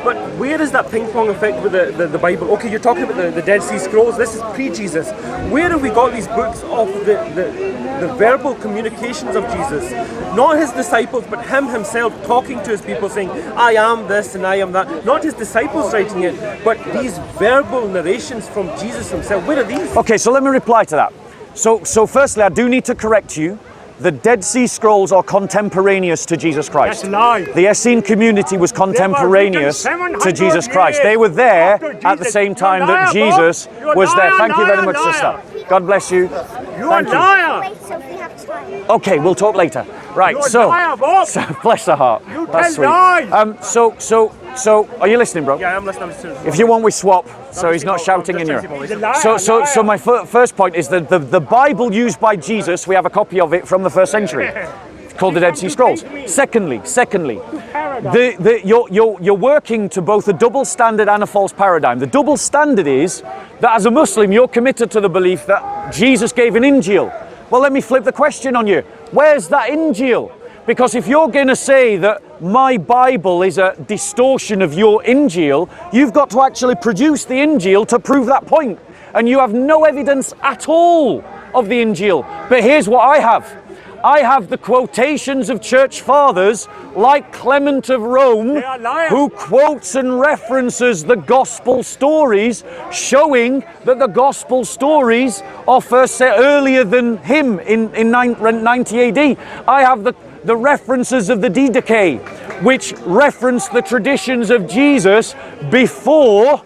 But where is that ping pong effect with the Bible? Okay, you're talking about the Dead Sea Scrolls. This is pre-Jesus. Where have we got these books of the verbal communications of Jesus? Not his disciples, but him himself talking to his people saying, I am this and I am that. Not his disciples writing it, but these verbal narrations from Jesus himself. Where are these? Okay, so let me reply to that. So firstly, I do need to correct you. The Dead Sea Scrolls are contemporaneous to Jesus Christ. That's a lie. The Essene community was contemporaneous to Jesus Christ. They were there at the same time that Jesus was there. Thank you very much, sister. God bless you. You're a liar. Wait till we have time. Okay, we'll talk later. Right, You're a liar, Bob. so bless her heart. You That's tell sweet. lies. So, are you listening, bro? Yeah, I'm listening. If you want, we swap, so he's not shouting in your ear. So my first point is that the Bible used by Jesus, we have a copy of it from the 1st century. It's called the Dead Sea Scrolls. Secondly, you're working to both a double standard and a false paradigm. The double standard is that as a Muslim, you're committed to the belief that Jesus gave an Injil. Well, let me flip the question on you. Where's that Injil? Because if you're going to say that my Bible is a distortion of your Injil, you've got to actually produce the Injil to prove that point. And you have no evidence at all of the Injil. But here's what I have. I have the quotations of church fathers like Clement of Rome, who quotes and references the gospel stories, showing that the gospel stories are first set earlier than him in 90 AD. I have the references of the Didache, which reference the traditions of Jesus before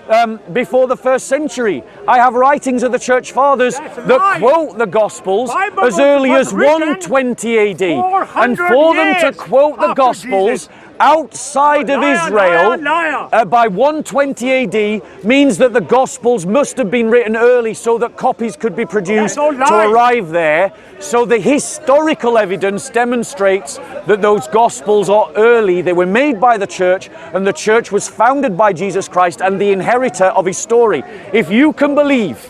the 1st century. I have writings of the church fathers that quote the Gospels as early as 120 AD. And for them to quote the Gospels outside of Israel by 120 AD means that the Gospels must have been written early so that copies could be produced to arrive there. So the historical evidence demonstrates that those Gospels are early. They were made by the church, and the church was founded by Jesus Christ and the inheritor of his story. If you can believe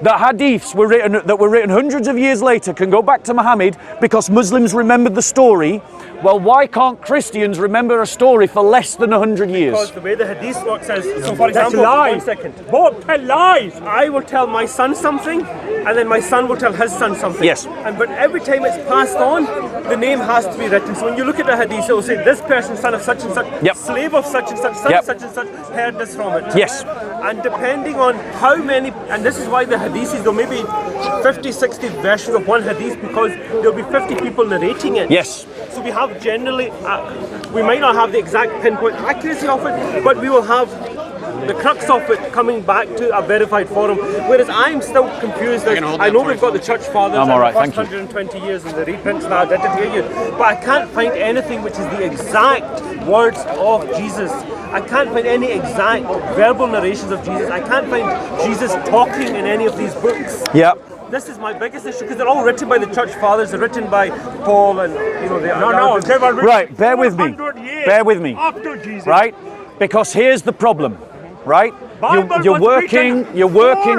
that hadiths were written hundreds of years later can go back to Muhammad because Muslims remembered the story, well, why can't Christians remember a story for less than 100 years? Because the way the hadith works is, so for example, 1 second. Both lies. I will tell my son something, and then my son will tell his son something. Yes. But every time it's passed on, the name has to be written. So when you look at the hadith, it will say, this person, son of such and such, slave of such and such, son of such and such, heard this from it. Yes. And depending on how many, and this is why the hadith is, there may be 50, 60 versions of one hadith, because there'll be 50 people narrating it. Yes. So we have generally, we might not have the exact pinpoint accuracy of it, but we will have the crux of it coming back to a verified forum. Whereas I'm still confused. I know we've got the church fathers and the first 120 years and the reprints now, but I can't find anything which is the exact words of Jesus. I can't find any exact verbal narrations of Jesus. I can't find Jesus talking in any of these books. Yeah. This is my biggest issue, because they're all written by the church fathers. They're written by Paul, and they were written right. Bear with me. Bear with me. After Jesus. Right, because here's the problem. Right, you're working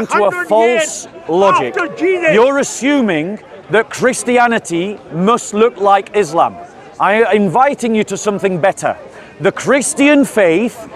to a false logic. You're assuming that Christianity must look like Islam. I'm inviting you to something better. The Christian faith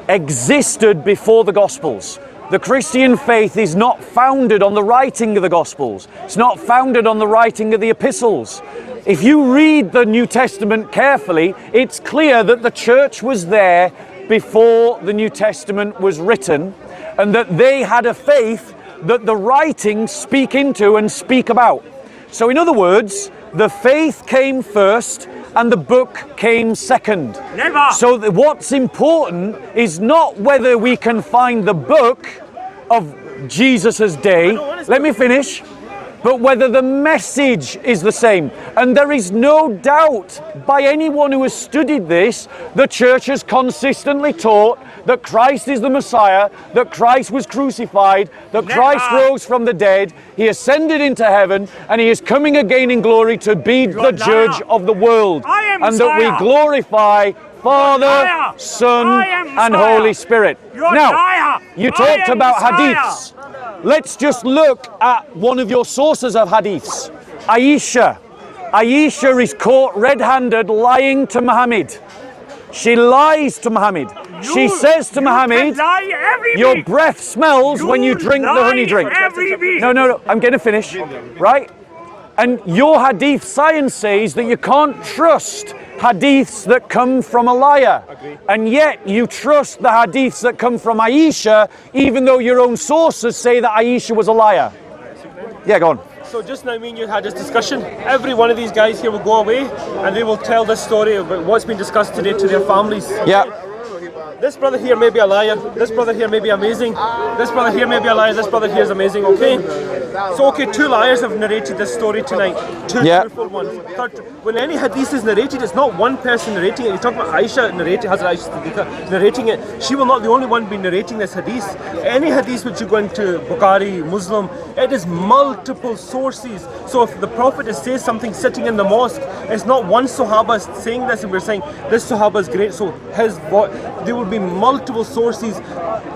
existed before the Gospels. The Christian faith is not founded on the writing of the Gospels. It's not founded on the writing of the epistles. If you read the New Testament carefully, it's clear that the church was there before the New Testament was written, and that they had a faith that the writings speak into and speak about. So in other words, the faith came first and the book came second. Never. So what's important is not whether we can find the book of Jesus' day, let me finish, but whether the message is the same. And there is no doubt by anyone who has studied this, the church has consistently taught that Christ is the Messiah, that Christ was crucified, that Christ rose from the dead, he ascended into heaven, and he is coming again in glory to be the judge of the world. And that we glorify Father, Son, and Holy Spirit. Now, you talked about hadiths. Let's just look at one of your sources of hadiths. Aisha. Aisha is caught red-handed lying to Muhammad. She lies to Muhammad. She says to Muhammad, your breath smells when you drink the honey drink. No, I'm going to finish. Right? And your hadith science says that you can't trust hadiths that come from a liar. And yet you trust the hadiths that come from Aisha, even though your own sources say that Aisha was a liar. Yeah, go on. So just now me and you had this discussion. Every one of these guys here will go away and they will tell this story about what's been discussed today to their families. Yeah. This brother here may be a liar. This brother here may be amazing. This brother here may be a liar. This brother here is amazing, okay? So okay, two liars have narrated this story tonight. Two truthful ones. When any hadith is narrated, it's not one person narrating it. You're talking about Aisha narrating, Hazrat Aisha Siddiqa narrating it. She will not the only one be narrating this hadith. Any hadith which you go into Bukhari, Muslim, it is multiple sources. So if the Prophet says something sitting in the mosque, it's not one Sahaba saying this and we're saying this Sahaba is great. So there will be multiple sources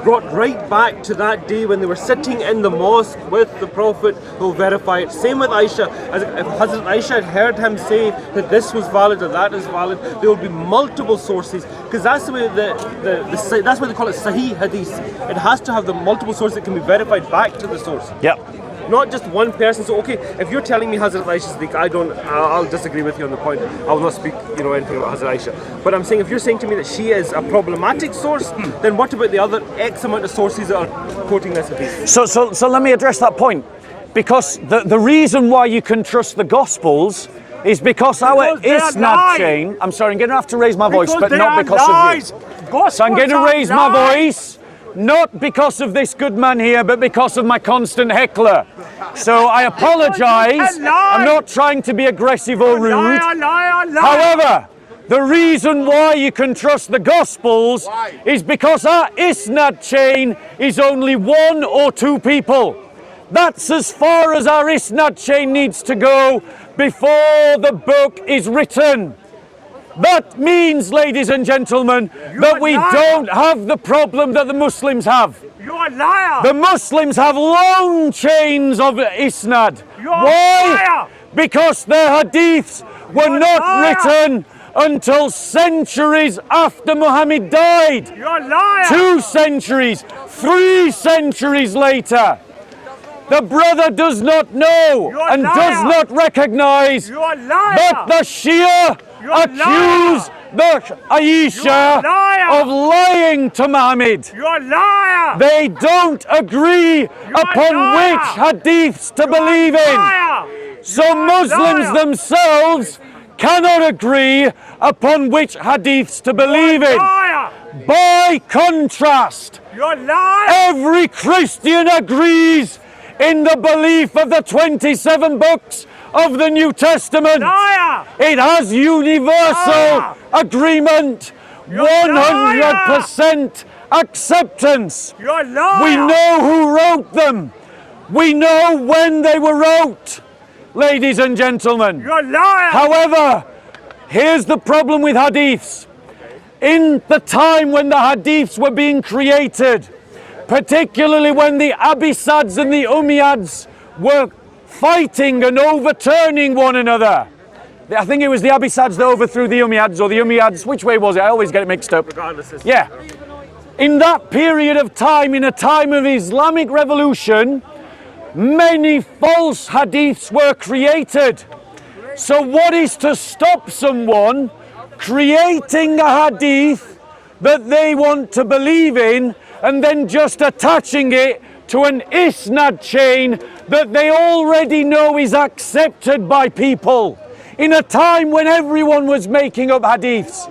brought right back to that day when they were sitting in the mosque with the Prophet who will verify it. Same with Aisha. As if Hazrat Aisha had heard him say that this was valid or that is valid, there will be multiple sources, because that's the way that's why they call it Sahih Hadith. It has to have the multiple sources that can be verified back to the source. Not just one person. So okay, if you're telling me Hazrat Aisha Siddiq, I'll disagree with you on the point. I will not speak, anything about Hazrat Aisha. But I'm saying, if you're saying to me that she is a problematic source, then what about the other X amount of sources that are quoting this hadith? So let me address that point, because the reason why you can trust the Gospels is because our Isnad chain. I'm sorry, I'm going to have to raise my voice, but not because of you. So I'm going to raise my voice. Not because of this good man here, but because of my constant heckler. So I apologise. I'm not trying to be aggressive or rude. However, the reason why you can trust the Gospels is because our Isnad chain is only one or two people. That's as far as our Isnad chain needs to go before the book is written. That means, ladies and gentlemen, that we don't have the problem that the Muslims have. You're a liar. The Muslims have long chains of Isnad. Why? Because their hadiths were not written until centuries after Muhammad died. You're a liar. 2 centuries, 3 centuries later. The brother does not know and does not recognize that the Shia accuse the Aisha of lying to Muhammad. You're a liar. They don't agree upon which hadiths to believe in. So Muslims themselves cannot agree upon which hadiths to believe in. By contrast, every Christian agrees in the belief of the 27 books of the New Testament. It has universal agreement, 100% acceptance. We know who wrote them. We know when they were wrote, ladies and gentlemen. However, here's the problem with hadiths. In the time when the hadiths were being created, particularly when the Abbassids and the Umayyads were fighting and overturning one another. I think it was the Abbassids that overthrew the Umayyads, or the Umayyads, which way was it? I always get it mixed up. Yeah. In that period of time, in a time of Islamic revolution, many false hadiths were created. So what is to stop someone creating a hadith that they want to believe in and then just attaching it to an Isnad chain that they already know is accepted by people, in a time when everyone was making up hadiths?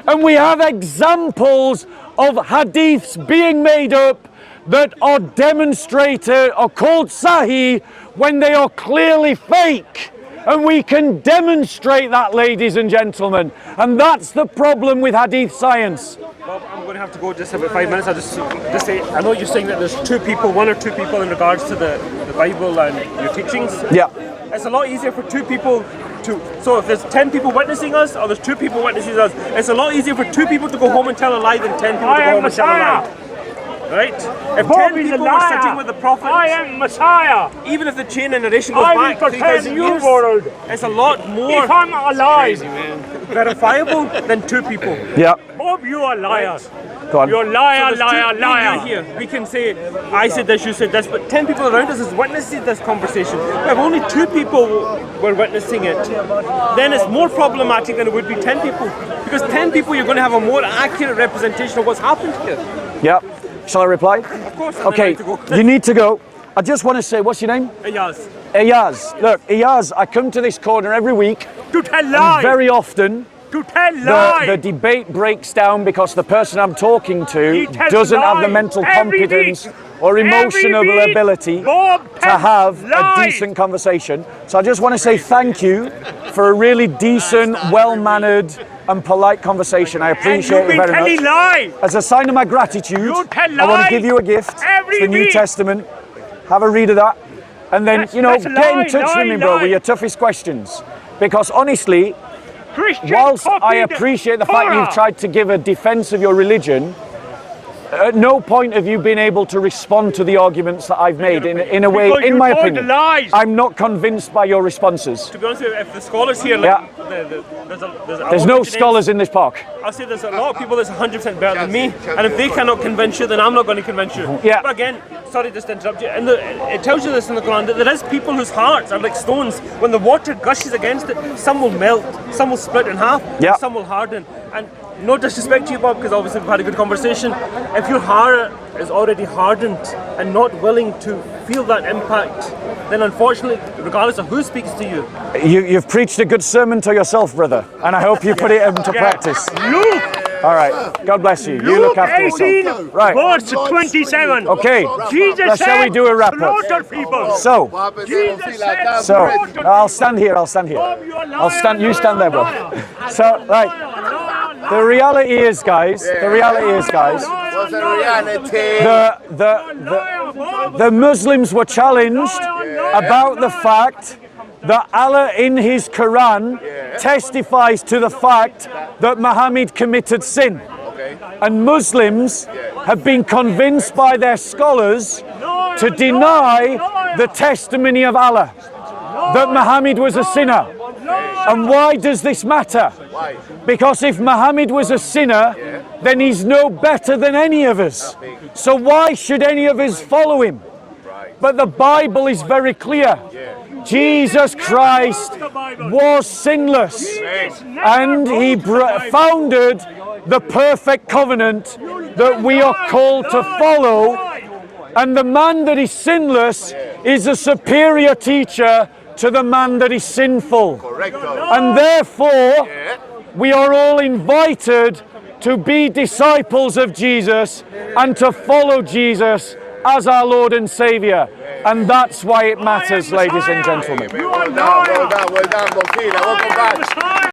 And we have examples of hadiths being made up that are demonstrated or called Sahih when they are clearly fake. And we can demonstrate that, ladies and gentlemen. And that's the problem with hadith science. Bob, I'm going to have to go just about 5 minutes. I'll just say, I know you're saying that there's 2 people, 1 or 2 people in regards to the Bible and your teachings. Yeah. It's a lot easier for 2 people to, so if there's 10 people witnessing us, or there's 2 people witnessing us, it's a lot easier for 2 people to go home and tell a lie than 10 people to go home and tell a lie. Right? If 10 people were sitting with the Prophet, I am Messiah. Even if the chain of narration goes back 3,000 years, it's a lot more if I'm alive, verifiable than 2 people. Yeah. Bob, you are liars. Go on. You're liar, So liar, liar. Here. We can say, I said this, you said this, but 10 people around us is witnessing this conversation. If only 2 people were witnessing it, then it's more problematic than it would be 10 people. Because 10 people, you're going to have a more accurate representation of what's happened here. Yeah. Shall I reply? Of course. Okay, you need to go. I just want to say, what's your name? Ayaz. Ayaz. Look, Ayaz, I come to this corner every week. To tell lies. Very often, to tell lies. the debate breaks down because the person I'm talking to doesn't have the mental every competence week. or emotional Every ability Bob to have a lies. decent conversation. So I just want to say thank you for a really decent, well-mannered and polite conversation. I appreciate it very much. Lies. As a sign of my gratitude, You tell I want to lies give you a gift. every It's the New week. Testament. Have a read of that. And then, That's get in lie, touch with me, lie, bro, lie. with your toughest questions. Because honestly, Christian whilst I copied appreciate the fact Torah. you've tried to give a defense of your religion, at no point have you been able to respond to the arguments that I've made in a way, Because in you my told opinion. lies. I'm not convinced by your responses. To be honest with you, if the scholars here, Yeah. There's no scholars in this park. I'll say there's a lot of people that's 100% better than me, and if they cannot convince you, then I'm not going to convince you. Yeah. But again, sorry just to interrupt you, and it tells you this in the Quran, that there is people whose hearts are like stones. When the water gushes against it, some will melt, some will split in half, Yeah. some will harden. And no disrespect to you, Bob, because obviously we've had a good conversation. If your heart is already hardened and not willing to feel that impact, then unfortunately, regardless of who speaks to you, You've preached a good sermon to yourself, brother, and I hope you put it into practice. Luke, All right, God bless you. You look after 18, yourself. Right. verse 27. Okay. Jesus Now, said, shall we do a wrap-up? slaughter people. So, Jesus said, So, I'll stand here. You stand there, bro. So, right. The reality is, guys. What's the reality? The Muslims were challenged about the fact that Allah in his Quran testifies to the fact that Muhammad committed sin. And Muslims have been convinced by their scholars to deny the testimony of Allah, that Muhammad was a sinner. And why does this matter? Because if Muhammad was a sinner, then he's no better than any of us. So why should any of us follow him? But the Bible is very clear. Jesus Christ was sinless, and he founded the perfect covenant that we are called to follow. And the man that is sinless is a superior teacher to the man that is sinful. And therefore, we are all invited to be disciples of Jesus and to follow Jesus as our Lord and Saviour. And that's why it matters, ladies and gentlemen. You are Well done, Bokila. Welcome back. Messiah.